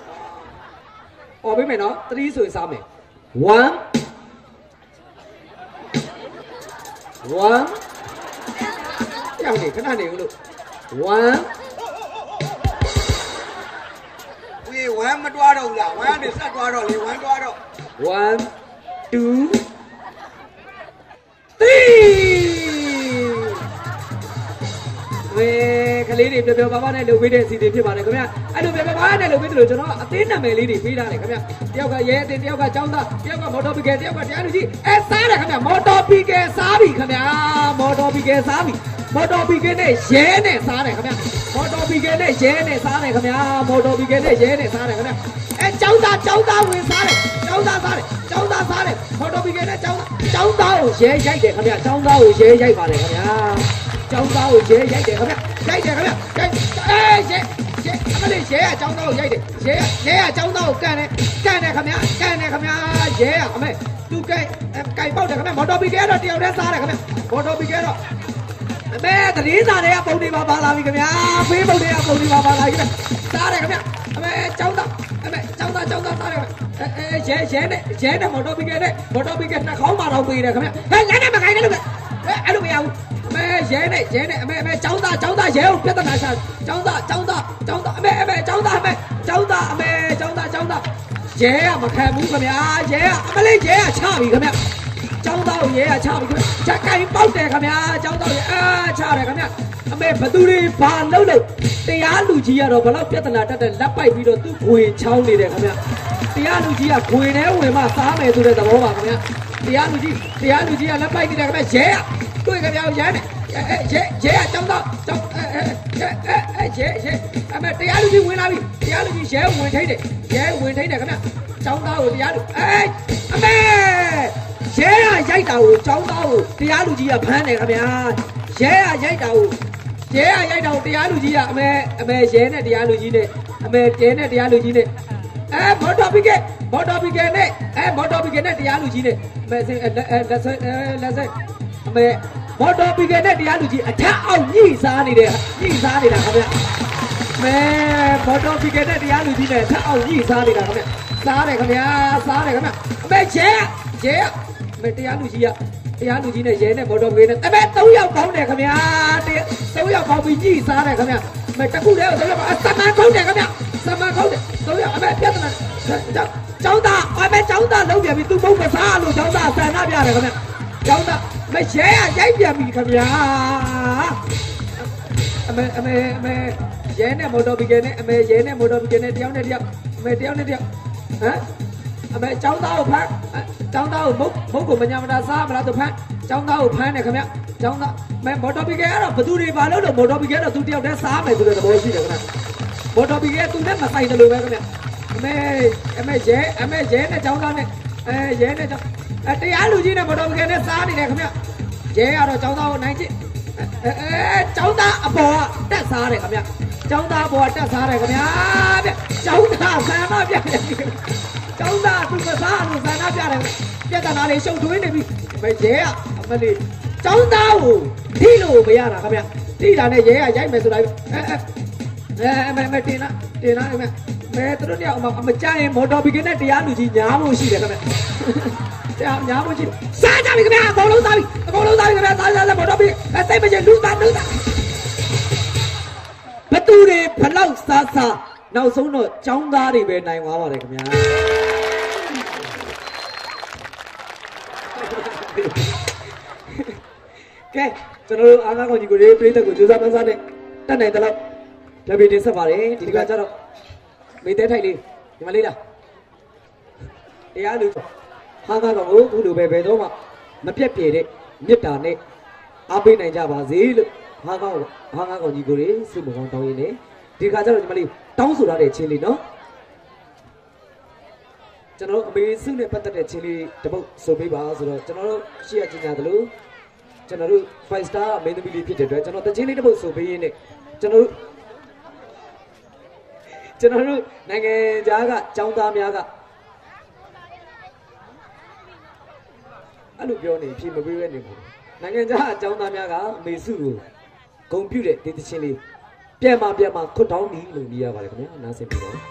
អော်ပေးမယ်နော်3ဆိုရင်စားမယ်1 ရောက်နေခဏနေဦးလို့1 ဦးရေ1 မတွားတော့ဘူးလားဝမ်းကနေဆက်တွားတော့လေဝမ်းတွားတော့ 1 2 3ဝေကလေးတွေပြောပါပါနဲ့လုပ်ပေးတဲ့စီတွေဖြစ်ပါတယ်ခင်ဗျအဲ့လိုပြောပါပါနဲ့လုပ်ပေးတယ်လို့ကျွန်တော်အသေးနာမည်လေးတွေပေးထားတယ်ခင်ဗျတယောက်ကရဲအတင်းတယောက်ကចောင်းသားတယောက်ကမော်တော်ဘီကယ်တယောက်ကတရားလူကြီးစားတယ်ခင်ဗျမော်တော်ဘီကယ်စားပြီခင်ဗျမော်တော်ဘီကယ်စားပြီမော်တော်ဘီကယ်နဲ့ရဲနဲ့စားတယ်ခင်ဗျမော်တော်ဘီကယ်နဲ့ရဲနဲ့စားတယ်ခင်ဗျမော်တော်ဘီကယ်နဲ့ရဲနဲ့စားတယ်ခင်ဗျចောင်းသားဝင်စားတယ်ចောင်းသားစားတယ်မော်တော်ဘီကယ်နဲ့ចောင်းသားကိုရဲရိုက်တယ်ခင်ဗျចောင်းသားကိုရဲရိုက်ပါတယ်ခင်ဗျចောင်းသားကိုရဲရိုက်တယ်ခင်ဗျရိုက်တယ်ခင်ဗျရဲအမလေးရဲကចောင်းသားကိုရိုက်တယ်ရဲကចောင်းသားကိုကန်တယ်ခင်ဗျရဲကအမေသူကြိုက်ပေါက်တယ်ခင်ဗျမော်တော်ဘီကယ်တော့တယောက်တည်းစားတယ်ခင်ဗျမော်တော်ဘီကယ်တော့အမေတတိစာတွေကပုံတွေပါလာပြီခင်ဗျဖေးပုံတွေကပုံတွေပါလာပြီခင်ဗျစားတယ်ခင်ဗျအမေចောင်းသားစားတယ်ရဲနဲ့မော်တော်ဘီကယ်နဲ့နှာခေါင်းမှာတော့ပေးတယ်ခင်ဗျဟဲ့လက်နဲ့မခိုင်းနဲ့လို့အဲ့လိုမရဘူးအမေရဲနဲ့အမေចောင်းသားရဲကိုပြဿနာရှာចောင်းသားအမေចောင်းသားရဲကမခံဘူးခင်ဗျရဲကအမလေးရဲကချပြီခင်ဗျចောင်းသားကိုရဲကချပြီခင်ဗျချက်ကင်ပေါက်တယ်ခင်ဗျចောင်းသားရဲချတယ်ခင်ဗျအမေဘသူတွေဘာလုပ်တရားလူကြီးကတော့ဘလောက်ပြဿနာတက်တဲ့လက်ပိုက်ပြီးတော့သူ့ခွေချောင်းနေတယ်ခင်ဗျတရားလူကြီးကခွေထဲဝင်မှစားမယ်ဆိုတဲ့သဘောပါခင်ဗျတရားလူကြီးကလက်ပိုက်နေတယ်ခင်ဗျရဲကတွေ့ခင်ဗျရဲနဲ့ရဲကចောင်းသားရဲအမေတရားလူကြီးဝင်လာပြီတရားလူကြီးရဲဝင်ထိတ်တယ်ခင်ဗျចောင်းသားကိုတရားလူအမေရဲကရိုက်တာကိုចောင်းသားကိုတရားလူကြီးကဖမ်းတယ်ခင်ဗျရဲကရိုက်တာကိုတရားလူကြီးကအမေရဲနဲ့တရားလူကြီးနဲ့အမေတဲနဲ့တရားလူကြီးနဲ့မော်တော်ဘီကယ်နဲ့မော်တော်ဘီကယ်နဲ့တရားလူကြီးနဲ့အမေအမေမော်တော်ဘီကယ်နဲ့တရားလူကြီးအထက်အောက်ညှိစားနေတာခင်ဗျမဲမော်တော်ဘီကယ်နဲ့တရားလူကြီးနဲ့အထက်အောက်ညှိစားနေတာခင်ဗျစားတယ်ခင်ဗျအမေရဲအမေတရားလူကြီးနဲ့ရဲနဲ့မော်တော်ဘီကယ်နဲ့အမေ3ယောက်ကောင်းတယ်ခင်ဗျ3ယောက်ကောင်းပြီးညှိစားတယ်ခင်ဗျအမေတခုတည်းကို3ယောက်စမန်ကောင်းတယ်ခင်ဗျ3ယောက်အမေပြဿနာចောင်းသားလုံးပြန်ပြီးသူ့မုံမစားလို့ចောင်းသားဆန္ဒပြတယ်ခင်ဗျចောင်းသားမရဲရိုက်ပြန်ပြီခင်ဗျအမေရဲနဲ့မော်တော်ဘီကယ်နဲ့တယောက်နဲ့တယောက်ဟမ်အမေចောင်းသားကိုဖမ်းចောင်းသားကိုမုတ်ကိုမညာမတာစားမလားသူဖမ်းចောင်းသားကိုဖမ်းတယ်ခင်ဗျចောင်းသားမော်တော်ဘီကယ်ကတော့ဘသူတွေဘာလို့မော်တော်ဘီကယ်တော့သူတယောက်တည်းစားမယ်ဆိုတဲ့သဘောရှိတယ်ခင်ဗျမော်တော်ဘီကယ်သူနဲ့မဆိုင်တယ်လို့ပဲခင်ဗျအမေရဲနဲ့ចောင်းသားနဲ့ရဲနဲ့တရားလူကြီးနဲ့မော်တော်ဘီကယ်နဲ့စားနေတယ်ခင်ဗျရဲကတော့ចောင်းသားကိုနိုင်ချစ်ចောင်းသားအပေါ်ကတက်စားတယ်ခင်ဗျចောင်းသားအပေါ်ကတက်စားတယ်ခင်ဗျចောင်းသားဆန္ဒပြတယ်ចောင်းသားသူမစားလို့ဆန္ဒပြတယ်ပြဿနာလေးရှုပ်ထွေးနေပြီမရဲကအမလေးចောင်းသားကိုထိလို့မရတာခင်ဗျထိတာနဲ့ရဲကရိုက်မယ်ဆိုတာမတင်လားမဲသူတို့တယောက်အမကြရင်မော်တော်ဘီကယ်နဲ့တရားလူကြီးညားဖို့ရှိတယ်ခင်ဗျတရားညားဖို့ရှိစားကြပြီခင်ဗျအကုန်လုံးစားပြီခင်ဗျစားမော်တော်ဘီစိတ်မချလူသားဘသူတွေဘလောက်စားနောက်ဆုံးတော့ចောင်းသားတွေပဲနိုင်သွားပါတယ်ခင်ဗျာကဲကျွန်တော်တို့အားကားကောင်ကြီးကိုရေးပြိသက်ကိုကြိုးစားပန်းစားနဲ့တက်နိုင်တယ်လို့ပြပြတင်ဆက်ပါတယ်ဒီကကြတော့မေးတဲထိုက်လေးဒီမလေးလားတရားလူဟာကားကောင်ကိုခုလိုပဲဘယ်တော့မှမပြတ်ပြေတဲ့မေတ္တာနဲ့အားပေးနိုင်ကြပါစေလို့ဟာကားကောင်ကြီးကိုရေးစုမကောင်းတောင်းရင်းနဲ့ဒီကကြတော့ဒီမလေးတောင်းဆိုရတဲ့ချင်းလေးနော်ကျွန်တော်တို့အမေစုနဲ့ပတ်သက်တဲ့ချင်းလေးတပုတ်ဆိုပေးပါဆိုတော့ကျွန်တော်တို့ရှေ့ရကြီးညာတယ်လို့ကျွန်တော်တို့ 5 star မင်းသမီးလေးဖြစ်တဲ့အတွက်ကျွန်တော်တချင်းလေးတပုတ်ဆိုပေးရင်းနဲ့ကျွန်တော်တို့နိုင်ငံသားကចောင်းသားများကအဲ့လိုပြောနေဖြေမပေးရနေဘူးနိုင်ငံသားအចောင်းသားများကအမေစုကိုဂုံပြုတဲ့ဒီတချင်းလေးပြန်มาခွတ်တောင်းပြီလို့မြည်ရပါတယ်ခင်ဗျာနားဆင်ပြီးတော့ဟေး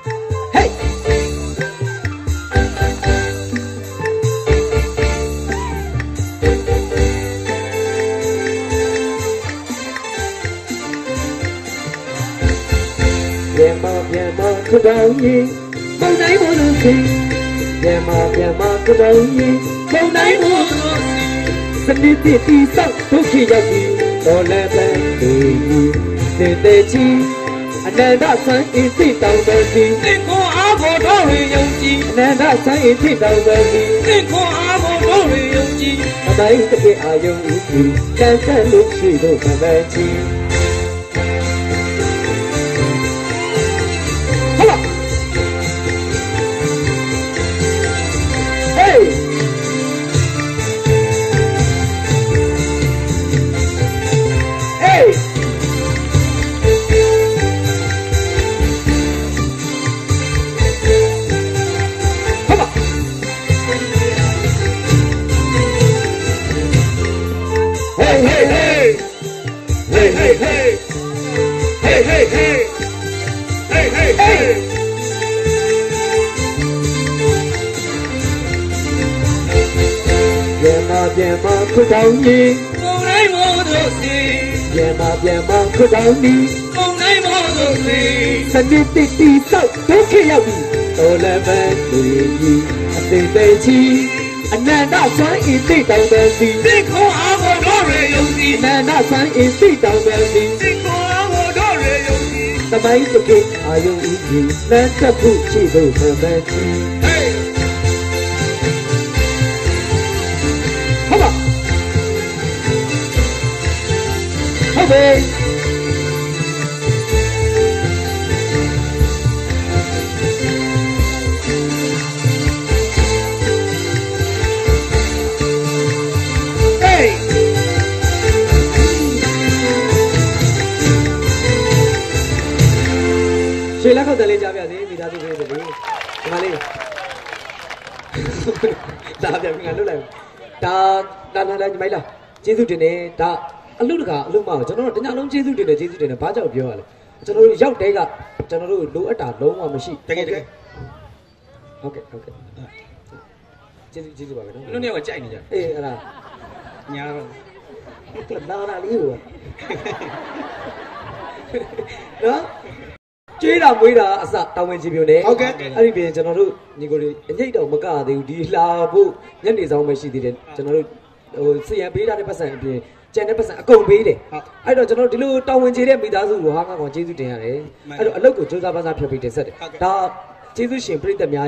ပြန်มาခွတ်တောင်းပြီ Mong nấy một đôi khi Nhà mà cứ đâu nhỉ Mong nấy một đôi khi Sân đi thì sao Tôi khi giao gì Tôi lẽ lẽ Để tê chi Anh em đã sáng ý thì tàu bờ gì Nên có áo bộ đó rồi dùng chi Anh em đã sáng ý thì tàu bờ gì Nên có áo bộ đó rồi dùng chi Mà đấy tất cả ai dùng ý gì Đang sẽ lúc gì đâu mà bè chi Về mà cứ đâu đi Mong nấy một đôi gì Về mà cứ đâu đi Mong nấy một đôi gì Sân đi thì sao Tôi khi nhau đi Tôi là về gì Anh đi tê chi Anh em đã sáng ý tí tàu bè gì Đi khổ áo bộ đó rồi dùng gì Anh em đã sáng ý tí tàu bè gì Đi khổ áo bộ đó rồi dùng gì Ta mấy tôi kì ai dùng ý gì Nên ta phụ chỉ đủ thơ bè chi Come on. Okay. Hey. Chị lắc không thể lên trả việc gì, vì đã dùng về gì. Mà đi. Trả việc ngàn lúc này. Da mấy là chế度တင်နေတာအလုပ်တကာအလုပ်မှာကျွန်တော်တို့တညလုံးကျေးဇူးတင်တယ်ဘာကြောင့်ပြောရလဲကျွန်တော်တို့ရောက်တဲ့ကကျွန်တော်တို့လိုအပ်တာလုံးဝမရှိတကယ်ဟုတ်ကဲ့ကျေးဇူးပါပဲနော်တို့နေကကြိုက်နေကြအေးအဲ့ဒါညာတော့နားလေးကိုနော်ကျေးတာမွေးတာအစတောင်းဝင်ချပြိုနေဟုတ်ကဲ့အဲ့ဒီပြင်ကျွန်တော်တို့ညီကိုတွေအညိတ်တော့မကသေးဘူးဒီလာဖို့ညနေဆောင်ပဲရှိသေးတယ်ကျွန်တော်တို့ဟိုစီရန်ပေးထားတဲ့ပတ်စံအပြင်ကျန်တဲ့ပတ်စံအကုန်ပေးတယ်အဲ့တော့ကျွန်တော်တို့ဒီလိုတောင်းဝင်ချတဲ့မိသားစုကိုဟာငါကောင်ကျေးဇူးတင်ရတယ်အဲ့တော့အလုပ်ကိုစူးစမ်းပန်းစားဖြတ်ပြီးတင်ဆက်တယ်ဒါကျေးဇူးရှင်ပြိတ္တများ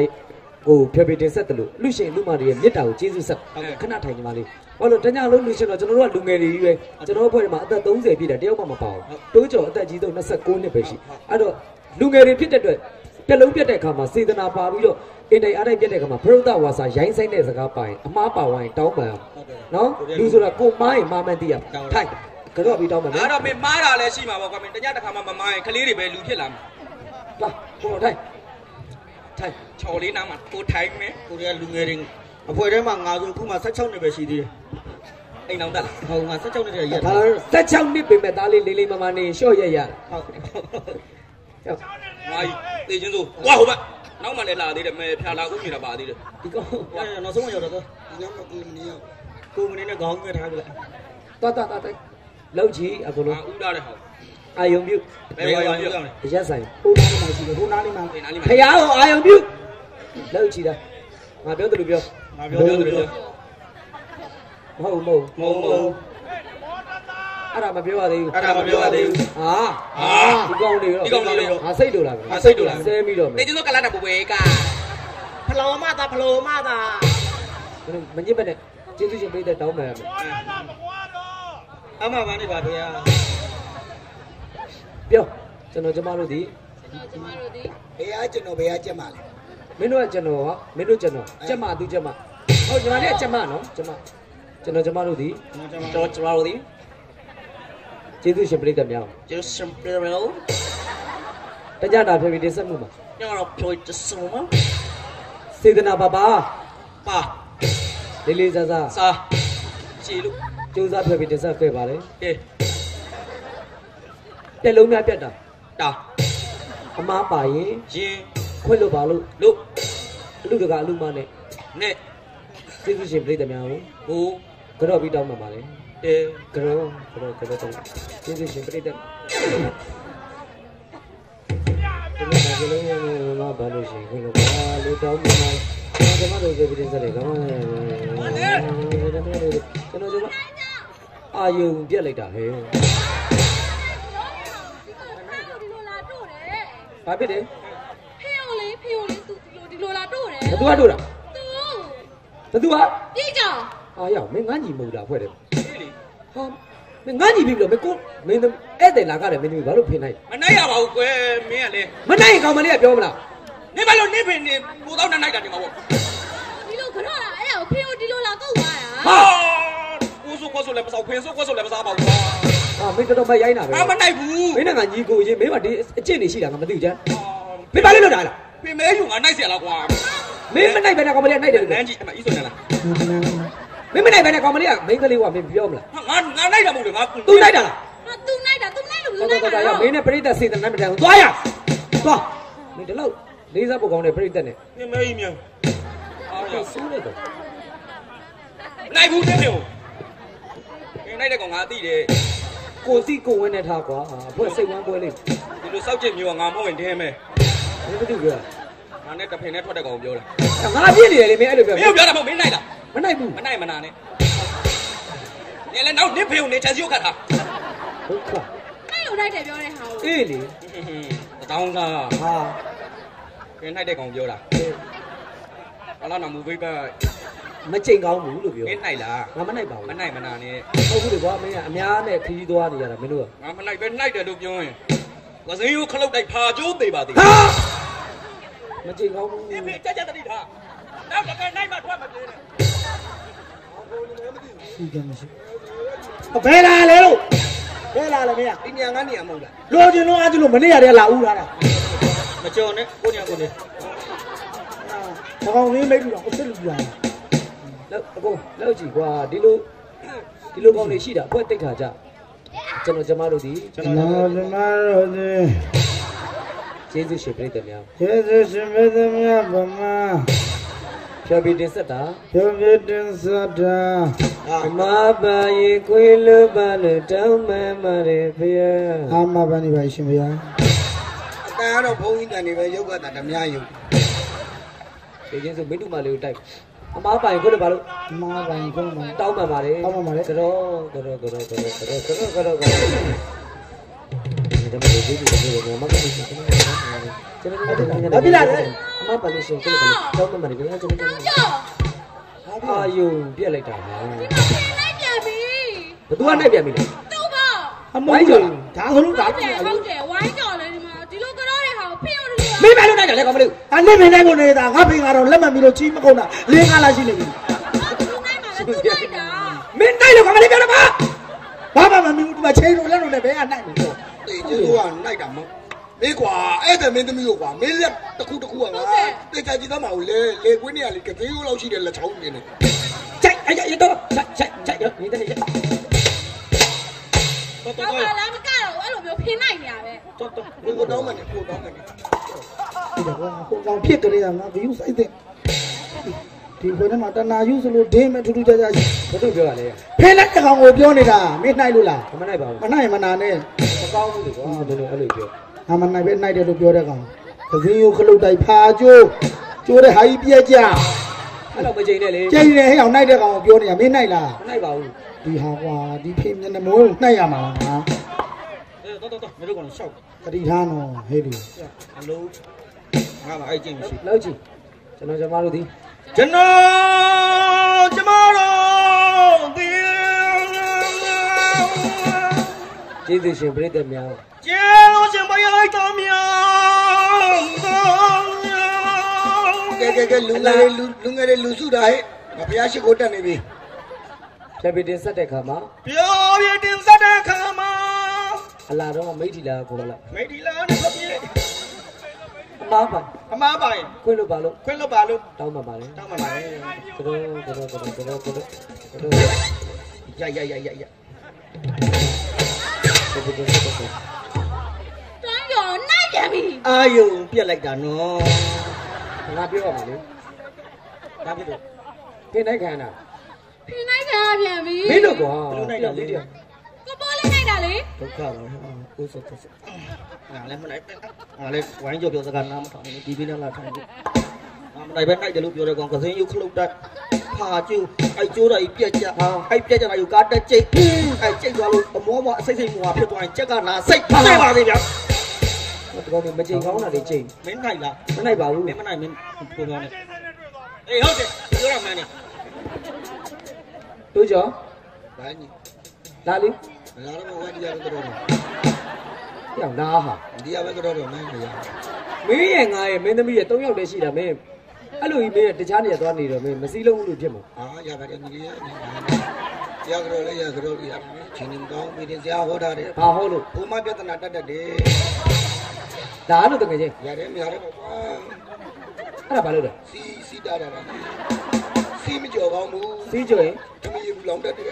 ကိုဖြတ်ပြီးတင်ဆက်တယ်လို့လူရှင်လူမတွေရဲ့မေတ္တာကိုကျေးဇူးဆက်ခဏထိုင်ကြပါလေဘာလို့တညလုံးလူရှင်တော့ကျွန်တော်တို့ကလူငယ်တွေကြီးပဲကျွန်တော်တို့အဖွဲ့ထဲမှာအသက်30ပြည့်တယ်တယောက်မှမပါဘူးတိုးကျော်အသက်ကြီးဆုံး29နှစ်ပဲရှိအဲ့တော့လူငယ်တွေဖြစ်တဲ့အတွက်ပြက်လုံးပြက်တဲ့အခါမှာစေတနာပါပြီးတော့အင်တိုင်အားတိုင်းပြက်တဲ့အခါမှာဖရုဒ္ဓဝါစာရိုင်းဆိုင်တဲ့စကားပိုင်အမားပါဝိုင်းတောင်းပန်နော်လူဆိုတာကိုမားရင်မားမှန်သိရထိုင်ကတော့ပြီးတောင်းပန်နော်အဲ့တော့မင်းမားတာလည်းရှိမှာပေါ့ကွာမင်းတညတစ်ခါမှမမားရင်ကလေးတွေပဲလူဖြစ်လာမှာလာဟိုထိုင်ချော်လေးနားမှာကိုထိုင်မယ်ကိုတွေကလူငယ်တွေအဖွဲထဲမှာငါဆိုအခုမှ16နှစ်ပဲရှိသေးတယ်အိမ်အောင်တက်လာဟုတ်ငါ16နှစ်တည်းရက်ဒါ16နှစ်ပဲမဲ့သားလေးလေးမမနေရှော့ရဟုတ်ငါတေးချင်းစိုးဝါဟုတ်ပါနောက်မှလည်းလာသေးတယ်မဲဖြာလာဦးနေတာပါသေးတယ်ဒီကောင်နောက်ဆုံးရောက်တော့ဒီကောင်ကိုမနေရောက်ကိုမနေနဲ့ခေါင်းငယ်ထားကြလိုက်တော်လောက်ကြီးအခုလုံးဦးတာတဲ့ဟောအာယုံပြုဘယ်အာယုံပြုရက်ဆိုင်ဟိုနားလေးမှာရှိတယ်ဟိုနားလေးမှာဖယားဟောအာယုံပြုလောက်ကြီးတာငါပြောတယ်လို့ပြောငါပြောတယ်လို့ပြောမဟုတ်အဲ့ဒါမပြောရသေးဘူးဟာဒီကောင်တွေတော့ငါစိတ်လို့လားငါစိတ်လို့လားဆဲပြီးတော့တေးကျိုးကလာတာဘဝေကဖလောမတာမညစ်ပဲနဲ့ကျေးဇူးရှင်ပြည့်တဲ့တောင်းပန်ရမယ်အမဘာနေပါဗျာပြောကျွန်တော်ကျမတို့ဒီဘယ်ကကျွန်တော်ဘယ်ကကျက်မလဲမင်းတို့ကကျွန်တော်ဟာမင်းတို့ကျွန်တော်ကျက်မသူကျက်မဟုတ်ညီမလေးကကျက်မနော်ကျက်မကျွန်တော်ကျမတို့ဒီကျွန်တော်တို့ဒီကျေးဇူးရှင်ပြည့်တဲ့များကျေးဇူးရှင်ပြည့်တယ်တကြတာဖြစ်ပြီးတင်ဆက်မှုမှာကျွန်တော်ပြောတစုံမှာစေတနာပါပါလေးစားကြည်လို့ကြိုးစားဖြစ်ပြီးတင်ဆက်ခဲ့ပါလေအေးပြက်လုံးများပြက်တာအမားပါရင်ခွင့်လို့ပါလို့အလူတကအလူမနဲ့ကျေးဇူးရှင်ပြည့်တဲ့များကိုကတော့ပြီးတောင်းပါလေကတော့ကျေးဇူးရှင်ပြည့်တဲ့ မဘာလို့ရှိခွင့်လို့ဘာလို့တောင်းမလဲကျွန်တော်တို့ပြည်စတယ်ကောင်းတယ်ကျွန်တော်တို့အာယုံပြက်လိုက်တာဟဲ့ဘာဖြစ်တယ်ဖေယိုလေးသူဒီလိုလာတို့တယ်ဘသူကတို့တာဘသူကပြေးကြအာရောက်မင်းငန်းကြီးမဟုတ်တာဖွဲ့တယ်ဟာမင်းငန်းကြီးပြီလို့မကိုမင်းဧည့်သည်လာကြတယ်မင်းဘာလို့ဖိနိုင်မနိုင်ရပါဘူးကွယ်မင်းကလေမနိုင်ကောင်မလေးကပြောမလားနေဘာလို့နေဖိနေကိုတော့နိုင်တာနေမှာပေါ့ဒီလိုကတော့လားအဲ့ဒါကိုဖေယိုဒီလိုလာကုတ်သွားတာဟာကိုဆိုလည်းမစားခွင်ဆိုလည်းမစားပါဘူးဟာမင်းတော်မရိုင်းတာပဲမနိုင်ဘူးမင်းကညီကိုချင်းမင်းကဒီအကျင့်နေရှိတာငါမသိဘူးချမ်းမင်းဘာလို့လုပ်တာလဲပင်မဲယူငါနိုင်เสียလားကွာမင်းမနိုင်ဘဲနဲ့ကောင်မလေးကနိုင်တယ်လို့နန်းကြီးအမအီးဆိုနေလားမင်းမနိုင်ဘဲနဲ့ကောင်မလေးကမိန်းကလေးကမင်းပြောမလားငါနိုင်တာမဟုတ်လေငါသူနိုင်တာလားသူနိုင်လို့နိုင်တာရမင်းနဲ့ပြိတ္တစေတနာမတန်သွားရသွားမင်းဒီလောက်လေးစားပုတ်ကောင်းတဲ့ပြိတ္တနဲ့ပင်မဲကြီးမြန်အားရဆိုးနေတော့နိုင်ဘူးတဲ့မျိုးမင်းနိုင်တဲ့ကောင်ငါသိတယ်ကိုစီကိုဝင်းနဲ့ထားကွာအဖွဲ့စိတ်ဝမ်းပွဲလေးဒီလိုစောက်ကျစ်မျိုးကငါမဟုတ်ရင်တင်းမဲမင်းဘာတူပြောငါနဲ့တဖင်နဲ့ထွက်တဲ့ကောင်ပြောတာငါပြည့်နေတယ်လေမင်းအဲ့လိုပြောမင်းပြောတာမဟုတ်မင်းနိုင်လားမနိုင်ဘူးမနိုင်မနာနဲ့နေလဲနောက်နစ်ဖေကိုနေချာစီကိုခတ်တာဟုတ်ကဲ့နိုင်လို့နိုင်တယ်ပြောတဲ့ဟာကိုအေးလေတောင်းစားဟာခင်းနိုင်တဲ့ကောင်ပြောတာဘာလို့နောက်မူပိတ်ပါမချိန်ကောင်းဘူးလို့ပြောမင်းနိုင်လားငါမနိုင်ပါဘူးမနိုင်မနာနဲ့ဟုတ်ဘူးလေကွာမင်းကအများနဲ့ခရီးသွားနေရတာမင်းတို့ကငါမနိုင်ပဲနိုင်တယ်လို့ပြောရင်ဝစင်းယူခလုတ်တိုက်ဖာကျိုးသေးပါသေးဟာမချိန်ကောင်းဘူးဒီဖေကြကြတတိထားနောက်တကယ်နိုင်မှထွက်မပြေးနဲ့ရှိကမရှိဘယ်လာလဲလို့ဘယ်လာလဲမင်းဒီညာငါနေရမဟုတ်လားလိုချင်လို့အားကြီးလို့မနေရတဲ့လာဦးလာတာမကြော်နဲ့ကိုညာကိုနေဘာကောင်လေးမိတ်ပြီးတော့အစ်စ်လူပြန်လောက်အကုန်လောက်ကြည့်ကွာဒီလိုကောင်းနေရှိတာအဖွဲ့တိတ်ခါကြကျွန်တော်ကျမတို့ဒီကျွန်တော်ကျမတို့ဒီကျေးဇူးရှင်ပြည့်တယ်များကျေးဇူးရှင်ပြည့်တယ်များဗမာဖြောပြီးတင်ဆက်တာဖြောပြီးတင်ဆက်တာအမပါရေခွေးလို့ပါလို့တောင်းမှမရဲဖေအမပါနေပါရှင်ဗျာအတန်ကတော့ဘုန်းကြီးတန်နေပဲရုပ်ကတန်ဓမြယုတ်ဒီချင်းဆိုမိတုမလေးကိုတိုက်အမားပိုင်ခွလို့ဘာလို့အမားပိုင်ခွလို့တောင်းမှပါလေတောင်းမှပါလေကတော့ဒီမလေးဒီမကလေးကျွန်တော်ဘာဖြစ်လာလဲအမားပါလို့ရှင်ခွလို့တောင်းမှပါလေကျွန်တော်အာယုံပြက်လိုက်တာဟာဒီမှာနိုင်ပြန်ပြီဘသူကနိုင်ပြန်ပြီလဲသူ့ပါအမိုးကြော်ဒါကလို့ဒါဟုတ်တယ်ဝိုင်းကြော်လေဒီမှာဒီလိုကြောတဲ့ဟာကိုဖေးအောင်လို့မင်းမလို့နိုင်တယ်လေကောင်မလေးအနေမနိုင်ကိုနေတာငါဖေးကတော့လက်မှတ်ပြီးတော့ချီးမကုန်တာလေးကားလာရှိနေပြီမင်းနိုင်လို့ကောင်မလေးပြောတော့ဘာမှမမင်းဒီမှာချိန်လို့လက်လို့လည်းဘယ်ကနိုင်လို့တေကျေးကနိုင်တာမဟုတ်မေးကွာအဲ့ဒါမင်းသမီးတို့ကွာမင်းလက်တစ်ခုကငါတေချာကြည့်သားမအောင်လေကွင်းနေရလေကသေးရိုးလောက်ရှိတယ်လက်ချောင်းနေနေကြိုက်အဲ့တော့ကြိုက်နေတယ်ကြိုက်တော့လာမကတော့အဲ့လိုမျိုးဖင်းနိုင်နေရပဲတော်ကိုတောင်းမှနေကိုတောင်းမှနေဒီတော့ဟိုကောင်ဖြစ်ကြရမှာဘီယူဆိုင်တဲ့ဒီဘယ်နဲ့မှတနာယူစလို့ဒင်းမဲ့ထူးထူးခြားခြားဘာလို့ပြောရလဲဖင်းတဲ့ကောင်ကိုပြောနေတာမင်းနိုင်လို့လားမနိုင်ပါဘူးမနိုင်မနာနဲ့မကောင်းဘူးလေကွာဒီလိုအဲ့လိုပြောငါမနိုင်ပဲနိုင်တယ်လို့ပြောတဲ့ကောင်ကစင်းယူခလုတ်တိုက်ဖာကျိုးတဲ့ဟာကြီးပြက်ကြအဲ့တော့မချိန်နဲ့လေချိန်နေဟဲ့အောင်နိုင်တဲ့ကောင်ကိုပြောနေတာမင်းနိုင်လားမနိုင်ပါဘူးဒီဟာကွာဒီဖေးမျက်နှာမိုးကိုနှိုက်ရမှာလားငါတော်မင်းတို့ကတော့ရှောက်တတိထားနော်ဟဲ့ဒီအလုံးငါမှအဲ့ကျင့်မရှိလောက်ကြည့်ကျွန်တော်ကျမတို့ဒီကျွန်တော်ကျမတို့ဒီကျေးဇူးရှင်ပြည့်တဲ့များကျေးဇူးရှင်ဘရိုက်တော်များကဲလူငယ်တွေလူစုတာဟဲ့ငါဘုရားရှိခိုးတက်နေပြီဖြတ်ပြီးတင်ဆက်တဲ့ခါမှာပြောပြတင်ဆက်တဲ့ခါမှာအလာတော့မိထီလာကိုလာမိထီလာနဲ့ဖပြေအမားပိုင်ခွင့်လို့ပါလို့တောင်းမှပါလေတောင်းမှပါလေတော်ရတန်းရောနိုင်ပြန်ပြီအာယုံပြက်လိုက်တာနော်ငါပြောရမှာလေဒါဖြစ်တော့ဖိနိုင်ခံတာဖိနိုင်ခံပြန်ပြီမင်းတို့ကွာဘယ်လိုနိုင်တာလဲကပေါ်လေးနိုင်တာ လေဒုက္ခပါကိုစက်ငါလည်းမလိုက်ငါလည်းဝိုင်းကြောပြောစကားနားမထောင်ဘူးဒီပြင်းလာထိုင်ဘူးငါမလိုက်ပဲနိုင်တယ်လို့ပြောတဲ့ကောင်ကစင်းရုပ်ခလုတ်တက်ဖာကျိုးအဲ့ကျိုးတာကြီးပြက်ကြအဲ့ပြက်ကြတာယူကားတက်ကျိတ်အဲ့ကျိတ်သွားလို့အမောမအစိတ်စိတ်မွာဖြစ်သွားရင်ကြက်ကလာစိတ်စိတ်ပါသေးဗျာဒီကောင်မချိန်ကောင်းတာတွေချိန်မင်းနိုင်လားမနိုင်ပါဘူးမင်းမနိုင်မင်းပြောနေအေးဟုတ်တယ်ပြောရမှန်းနေတို့ကြောဘာကြီးလာလေငါတော့ဝိုင်းကြတယ်တော့ပြောင်းလာဟာ ဒီရပဲတော့မင်းမရမင်းရဲ့ငါရဲ့မင်းသမီးရဲ့3ယောက်တည်းရှိတာမင်းအဲ့လိုကြီးမင်းတခြားနေရာသွားနေတော့မင်းမစည်းလုံးဘူးလို့ဖြစ်မှာရပါတယ်ညီလေးရကြတော့လေရကြတော့ရချင်းနေကောင်းပြီးတဲ့ဇာဟောတာတယ်ဘာဟောလို့ဘုမပြဿနာတက်တယ်ဒါလို့တကယ်ချင်းရတယ်မရတယ်ပေါ့အဲ့ဒါဘာလို့လဲစီတာတာစီမကြော်ကောင်းဘူးစီကြော်ရင်တမီးဘူးလောင်တက်တယ်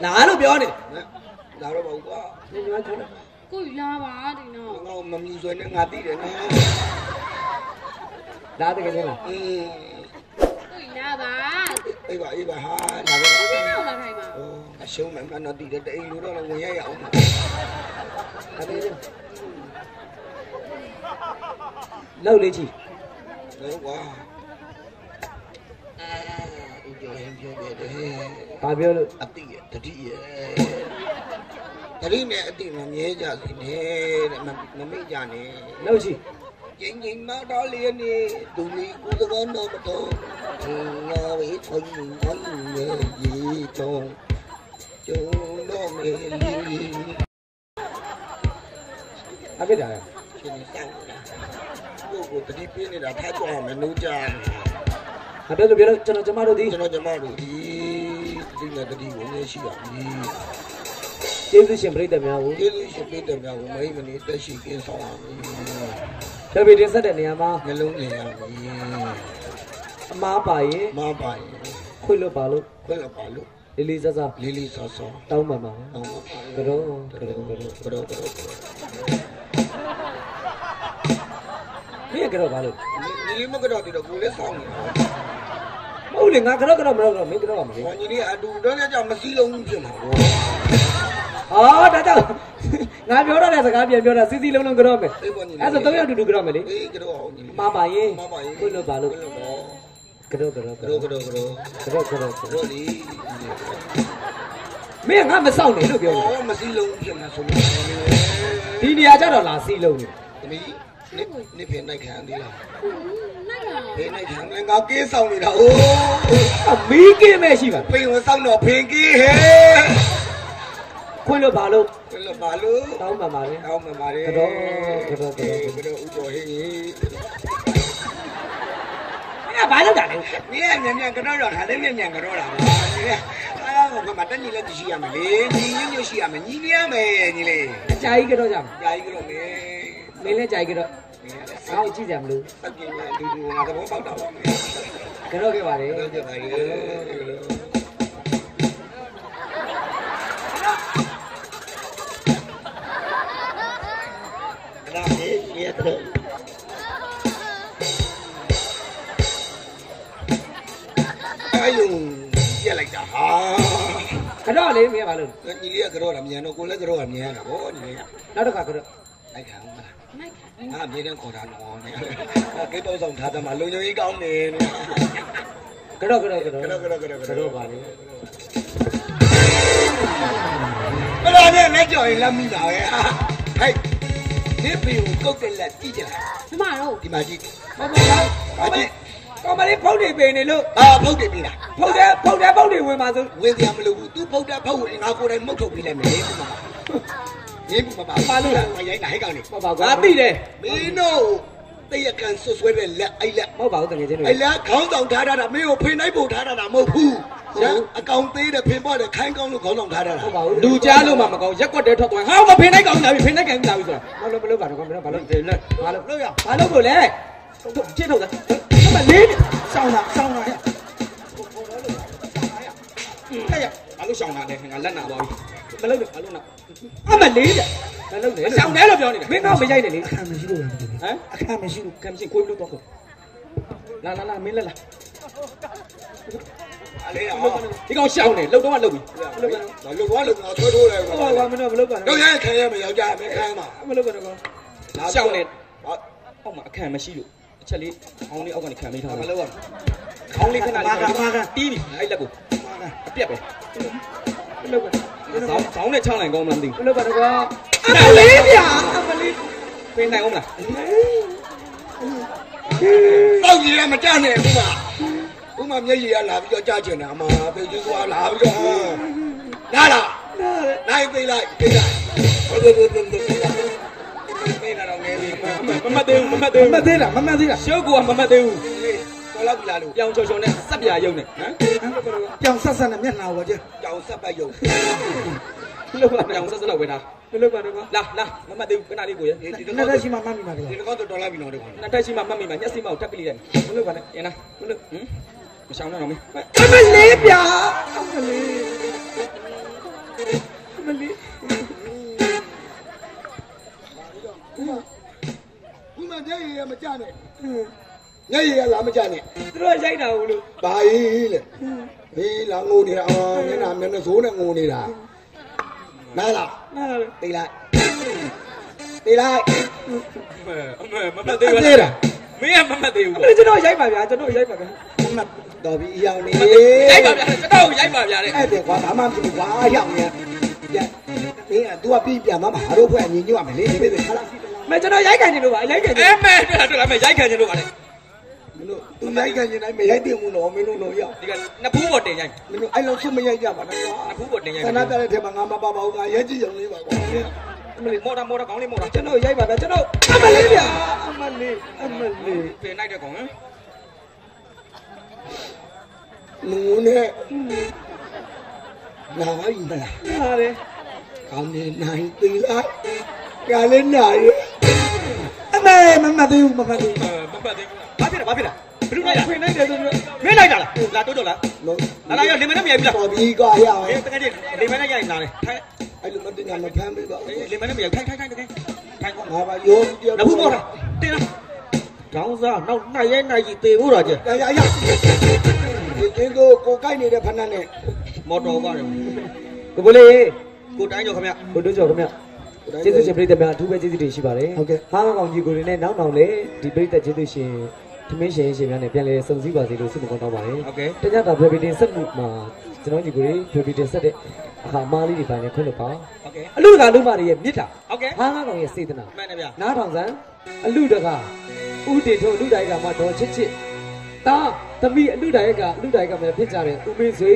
နားလို့ပြောနေလာတော့ပါဘူးကွာညညခေါ်တယ်ကိုလာပါဒီနော်ငါမမြူဆွဲနဲ့ငါသိတယ်နော်လာတကယ်ချင်းလားကိုလာပါအေးပါဟာလာပါဒီနောက်လာထိုင်ပါအရှုံးမှမနော်တည်တယ်တိန်လို့တော့ဝင်ရရအောင်တကယ်ချင်းလောက်လေးချီဟုတ်ကွာဦးကျော်ရင်ပြောပြတယ်ဘာပြောလို့အတိရတတိရတတိနဲ့အတိမမြဲကြစီနဲ့တဲ့မမိကြနဲ့လောက်ချီငိမ့်မတော်လေးနေသူလေးကိုစကားတော့မတော်ငါဝေးထွန်းထွန်းရဲ့ရေတုံးကျုံတော့မေလီအပြစ်တာရှင်နေတောင်းတာကိုတတိပြင်းနေတာထားကြအောင်မလို့ကြာအပြစ်လို့ပြောလို့ကျွန်တော်ကျမတို့ဒီဒီနဲ့တတိကိုလည်းရှိပါပြီကျေးဇူးရှင်ပြိတ္တများကိုကျေးဇူးရှင်ပြိတ္တများကိုမိမနေတက်ရှိကင်းဆောင်ပါပြီတပည့်တင်ဆက်တဲ့နေရာမှာနှလုံးနေရပြီအမားပါရင်ခွင့်လို့ပါလို့လေးလေးစားစားတောင်းပါမှာကတော့မင်းကတော့ပါလို့ညီလေးမကတော့ဒီတော့ကိုလည်းဆောင်နေတာမဟုတ်လေငါကတော့မတော့မင်းကတော့ပါမလို့ညီလေးအတူတော့ကြောင့်မစည်းလုံးဖြစ်မှာပေါ့ဒါကြောင့်ငါပြောရတဲ့စကားပြန်ပြောတာစီစီလုံးကတော့မယ်အဲ့ဆို3ယောက်တူကတော့မယ်လေအေးကတော့အောင်ညီမပါရင်ခွင့်လို့ပါလို့ကတော့လီမင်းငါမစောင့်နေလို့ပြောတယ်မစည်းလုံးဖြစ်မှာဆိုလို့ဒီနေရာကျတော့လာစီလုံးနေသမီးနေဖေးနိုင်ခံသေးလားဖေးနိုင်ခံလည်းငါကေးဆောင်နေတာဟိုးမီးကေးမဲ့ရှိပါဖေးဝင်ဆောင်တော့ဖေးကေးဟဲ့ခွင့်လို့ပါလို့တောင်းပါပါလေကတော့ဥတော်ဟေးဘာလုပ်တာလဲမင်းကမြန်ကတော့တော့ခါလေးမြန်ကတော့တာပါအဲ့ဒါကမှတက်ညီလက်ရှိရမယ်လေညီညွတ်ရှိရမယ်ညီနေရမယ်ညီလေးအကြာကြီးကတော့ကြမှာအကြာကြီးကတော့မယ်မင်းလည်းကြာကြီးကတော့အောက်ကြည့်ကြမလို့အပြင်ကအတူတူငါသဘောပေါက်တာပါကတော့ခဲ့ပါလေကတော့ခဲ့ပါလေအဲ့လိုပြက်လိုက်တာဟာကတော့လေမင်းပါလို့ညီလေးကကတော့တာမြန်တော့ကိုလည်းကတော့မြန်ရတာဗောညီလေးနောက်တစ်ခါကတော့လိုက်ခံအောင်လားငါမြေတန်းခေါ်တာနော်ကိတ်တော့ဆောင်ထားတယ်မှာလုံချုံကြီးကောင်းနေကတော့ပါလေဘယ်လိုနဲ့လက်ကြော်ရင်လက်မိတာပဲဟဲ့ဒီပီကိုကုတ်တဲ့လက်ကြည့်ကြလားဒီမှာတော့ဒီမှာကြည့်ဘာကောမလေးဖုတ်နေပင်နေလို့ဖုတ်တယ်ပြီလားဖုတ်တယ်ဝင်ပါစို့ဝင်စရာမလိုဘူး तू ဖုတ်တယ်ဖုတ်ဝင်ငါကိုယ်တိုင်မှုတ်ထုတ်ပြီးလိုက်မယ်လေဒီမှာရင်းပါပါလို့လားရိုင်းတာဟဲ့ကောင်နေဟုတ်ပါကွာသိတယ်မင်းတို့တရကန်ဆွဆွဲတဲ့လက်အဲ့လက်မဟုတ်ပါဘူးတကယ်ချင်းလို့အဲ့လက်ခေါင်းဆောင်ထားတာမင်းကိုဖိနှိုက်ဖို့ထားတာမဟုတ်ဘူးအကောင်သေးတယ်ဖင်ပေါ့တယ်ခိုင်းကောင်းလို့ခေါင်းဆောင်ထားတာဟုတ်ပါဘူးလူကြားလို့မှမကောင်းရက်ွက်တဲထွက်သွားဟာမဖိနှိုက်ကောင်းလာပြီဖိနှိုက်ကန်လာပြီဆိုတာမလုပ်ပါတော့ကွာမင်းဘာလို့တယ်လဲဘာလို့လို့ရဘာလို့ကိုလဲချစ်ထုတ်တယ်မလေးဆောင်းတာဟဲ့ဘာလို့ရှောင်းတာလဲငါလက်နာသွားပြီမလုပ်နဲ့ဘာလို့နာအမလေးတဲ့မလုပ်နဲ့ရှောင်းတယ်လို့ပြောနေတာမင်းကမရိုက်နဲ့လေအခါမရှိလို့ဟမ်အခါမရှိလို့ကံမရှိကိုလို့တော့လာမင်းလာ ဒီကောင်ရှောင်းနေလှုပ်တော့လှုပ်ပြီလှုပ်တော့လှုပ်ငါထိုးတယ်ကွာကွာမင်းတို့မလှုပ်ပါနဲ့တော့ရဲခဲရဲမယောက်ျားမင်းခိုင်းပါမလှုပ်ပါနဲ့ကွာရှောင်းနေအောက်မှာအခန့်မရှိလို့အချက်လေးခေါင်းလေးအောက်ကနေခံပေးထားတယ်မလှုပ်ပါခေါင်းလေးခဏလေးတီးပြီအဲ့လက်ကိုအပြက်ပဲမလှုပ်ပါခေါင်းနဲ့ချလိုက်ကောင်းမလားမသိဘူးမလှုပ်ပါနဲ့ကွာအမလေးဗျာအမလေးပြင်နိုင်အောင်မလားတောက်ကြီးကမကြနဲ့ဘူးပါဥမာမျက်ရည်ကလာပြီးတော့ကြားချင်တာအမပေကြီးကလာပြီးတော့လာနိုင်ပေးလိုက်ပေးလာတော့ငယ်လေးမမတ်သေးဘူးမမတ်သေးဘူးမမတ်သေးလားမမတ်သေးလားရှုပ်ကူကမမတ်သေးဘူးတော်လောက်ပြီလားလို့ပြောင်ချော်ချော်နဲ့စက်ပြာရုံနဲ့ဟမ်ပြောင်ဆက်ဆက်နဲ့မျက်နှာဝါကျပြောင်ဆက်ပတ်ရုံလို့ပါပြောင်ဆက်ဆက်လောက်ဝယ်တာမလို့ပါတော့လာမမတ်သေးဘူးခဏလေးကိုရဒီတော့တက်ရှိမှမှတ်မိမှာဒီတော့တော်လောက်ပြီနော်ဒီကောင်တက်ရှိမှမှတ်မိမှာညက်စိမောက်တက်ပလိလိုက်မလို့ပါနဲ့ရင်လားမလို့ဟမ်မရှောင်းတော့မင်းအမလေးဗျာအမလေးဥမာညရည်မကြနဲ့ညရည်ကလာမကြနဲ့သူတို့ရိုက်တာဘူးလို့ဘာကြီးလဲဟေးလာငိုနေတာမျက်နှာမျက်နှာဇိုးနဲ့ငိုနေတာနားလားတေးလိုက်အမေမမတ်သေးဘူးလားမင်းကမမတ်သေးဘူးကျွန်တော်ရိုက်ပါဗျာကျွန်တော်ရိုက်ပါဗျာမမတ်တော်ပြီအယောင်နေရိုက်ပါဗျာကျွန်တော်ရိုက်ပါဗျာတဲ့အဲ့တဲ့ကွာဘာမှမဖြစ်ဘူးကွာအယောင်နေပြမင်းက तू ကပြီးပြန်မှာဘာလို့ဖွဲ့ညီညွတ်ရမယ်လေဒီလိုခလာမကျွန်တော်ရိုက်ခံနေလို့ပါရိုက်ခံနေမဲတော်မရိုက်ခံနေလို့ပါလေမင်းတို့ तू ရိုက်ခံနေတိုင်းမရိုက်တင်ဘူးနော်မင်းတို့တော့ရောက်ဒီကနှစ်ဖူးပေါ်တင်ရိုက်မင်းတို့အဲ့လိုဆုမရိုက်ကြပါနဲ့ကွာနှစ်ဖူးပေါ်တင်ရိုက်ဆန္ဒပြတဲ့ထဲမှာငါမပါပါဘူးကရဲကြည့်ရုံလေးပါကွာအမလေးမော်တာကောင်းလေးမော်တာကျွန်တော်ရိုက်ပါဗျာကျွန်တော်အမလေးဗျာအမလေးပြင်လိုက်တဲ့ကောင်ဟမ်လူနဲ့လာပါပြီမလားဟာလေကောင်းနေနိုင်ပြီလားကြလေးနိုင်အမေမမသေးဘူးဘာဖြစ်လဲဘယ်လိုလဲပြင်လိုက်တယ်ဆိုတော့မင်းလိုက်တာလားလာတိုးလားလာရလေမနဲ့မရိုက်ဘူးလားတော်ပြီကွာရအောင်တကယ်လေမနဲ့ရိုက်လာတယ်ထိုင်အဲ့လိုမတင်ငါမဖမ်းပေးပါလေမနဲ့မရိုက်ထိုင်တကယ်ထိုင်ငါပါရိုးပြောတော့ဘူးပေါ်တာတင်လားခေါင်းစားနောက်နိုင်ရဲနိုင်ကြီးသေဖို့တာကျရဒီကင်းကိုကိုက်နေတဲ့ဖဏနဲ့မော်တော်ပါတယ်ကိုလေးကိုတိုင်းကျော်ခင်ဗျကိုတိုးကျော်ခင်ဗျကျေးဇူးရှင်ပြည်သက်များအထူးပဲကျေးဇူးတင်ရှိပါတယ်ဟုတ်ကဲ့ဟာကောင်ကြီးကိုတွေနဲ့နောက်လေဒီပြည်သက်ကျေးဇူးရှင်သမင်းရှင်များနဲ့ပြန်လဲစုံစည်းပါစေလို့ဆုမကောင်းတောင်းပါတယ်ဟုတ်ကဲ့တညတာဖေပီတင်ဆက်မှုမှာကျွန်တော်ညီကိုတွေဖေပီတင်ဆက်တဲ့အခါမားလေးတွေပိုင်းနဲ့ခွင့်လို့ပါဟုတ်ကဲ့အလူတကာလူမတွေရဲ့မြစ်တာဟုတ်ကဲ့ဟာကောင်ရဲ့စေတနာမှန်တယ်ဗျာနားထောင်စံအလူတကာဥတေထုံလူတိုင်ကမှတော်ချစ်တာသမီးအလူတိုင်ကမှဖြစ်ကြတဲ့ဦးမင်းဆွေ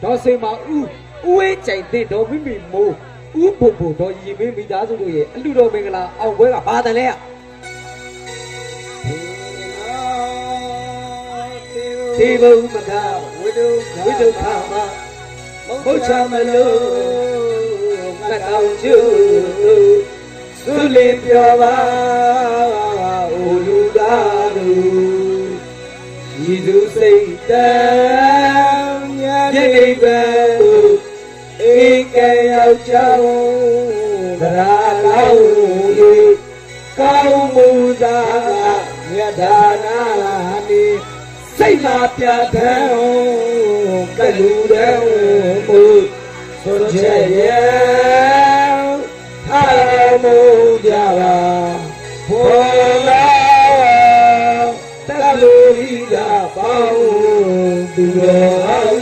ဒေါ်စိန်မဦးဝေးကြိုင်တဲ့ဒေါ်မိမိမိုးဦးဘုံဘုံဒေါ်ရီမင်းမိသားစုတို့ရဲ့အလူတော်မင်္ဂလာအောင်ပွဲကဘာတန်လဲသေဘုံမကဝိဒုခမဘုချမလို့မကောင်းကျူသုလင်ပြောပါအိုလူသားတို့ဤသူစိတ်တမ်းညနေပဲဧကယောက်ျောင်းဗရာလောင်းလေးကောင်းမှုသာမြတ်ဒါနာနေစိတ်မှာပြတ်ထံကလူတဲ့မူဆိုချက်ရဲ့ထားမှုကြပါဘောလာတလူရီကပေါင်းသူတော်အောင်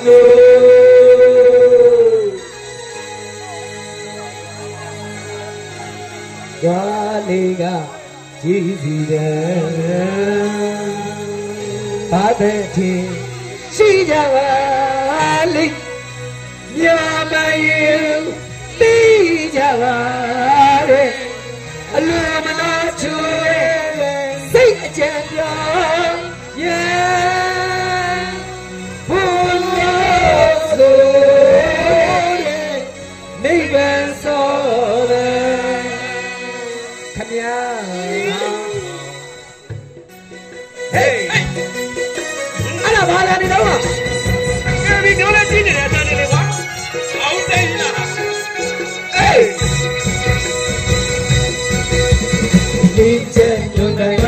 ဂါလေးကကြည်စီတယ်ဘာတဲ့ทีရှိကြပါလိမ့်မြမရင်သိကြပါတဲ့အလိုမနာချွေစိတ်အကြံကြောင့်ရဲ့ဘုရားဆိုတဲ့နိဗ္ဗာန်ဆိုတဲ့ခမညာဟေးအဲ့ဒါဘာလဲနေတော့ကဲဒီညိုးလေးကြည့်နေတဲ့အတန်းလေးကွာအောင်သိလားဟေးဒီချက်ညွန်တိုင်းက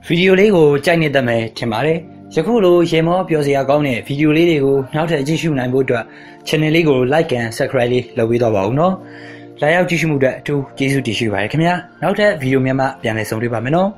video လေးကိုကြိုက်နေတတ်မယ်ထင်ပါတယ်ယခုလိုရေမောပြောစရာကောင်းတဲ့ video လေးတွေကိုနောက်ထပ်ကြည့်ရှုနိုင်ဖို့အတွက် channel လေးကို like and subscribe လေးလုပ်ပေးတော့ပါဦးနော်လာရောက်ကြည့်ရှုမှုအတွက်အထူးကျေးဇူးတင်ရှိပါတယ်ခင်ဗျာနောက်ထပ် video များမှပြန်လည်ဆုံတွေ့ပါမယ်နော်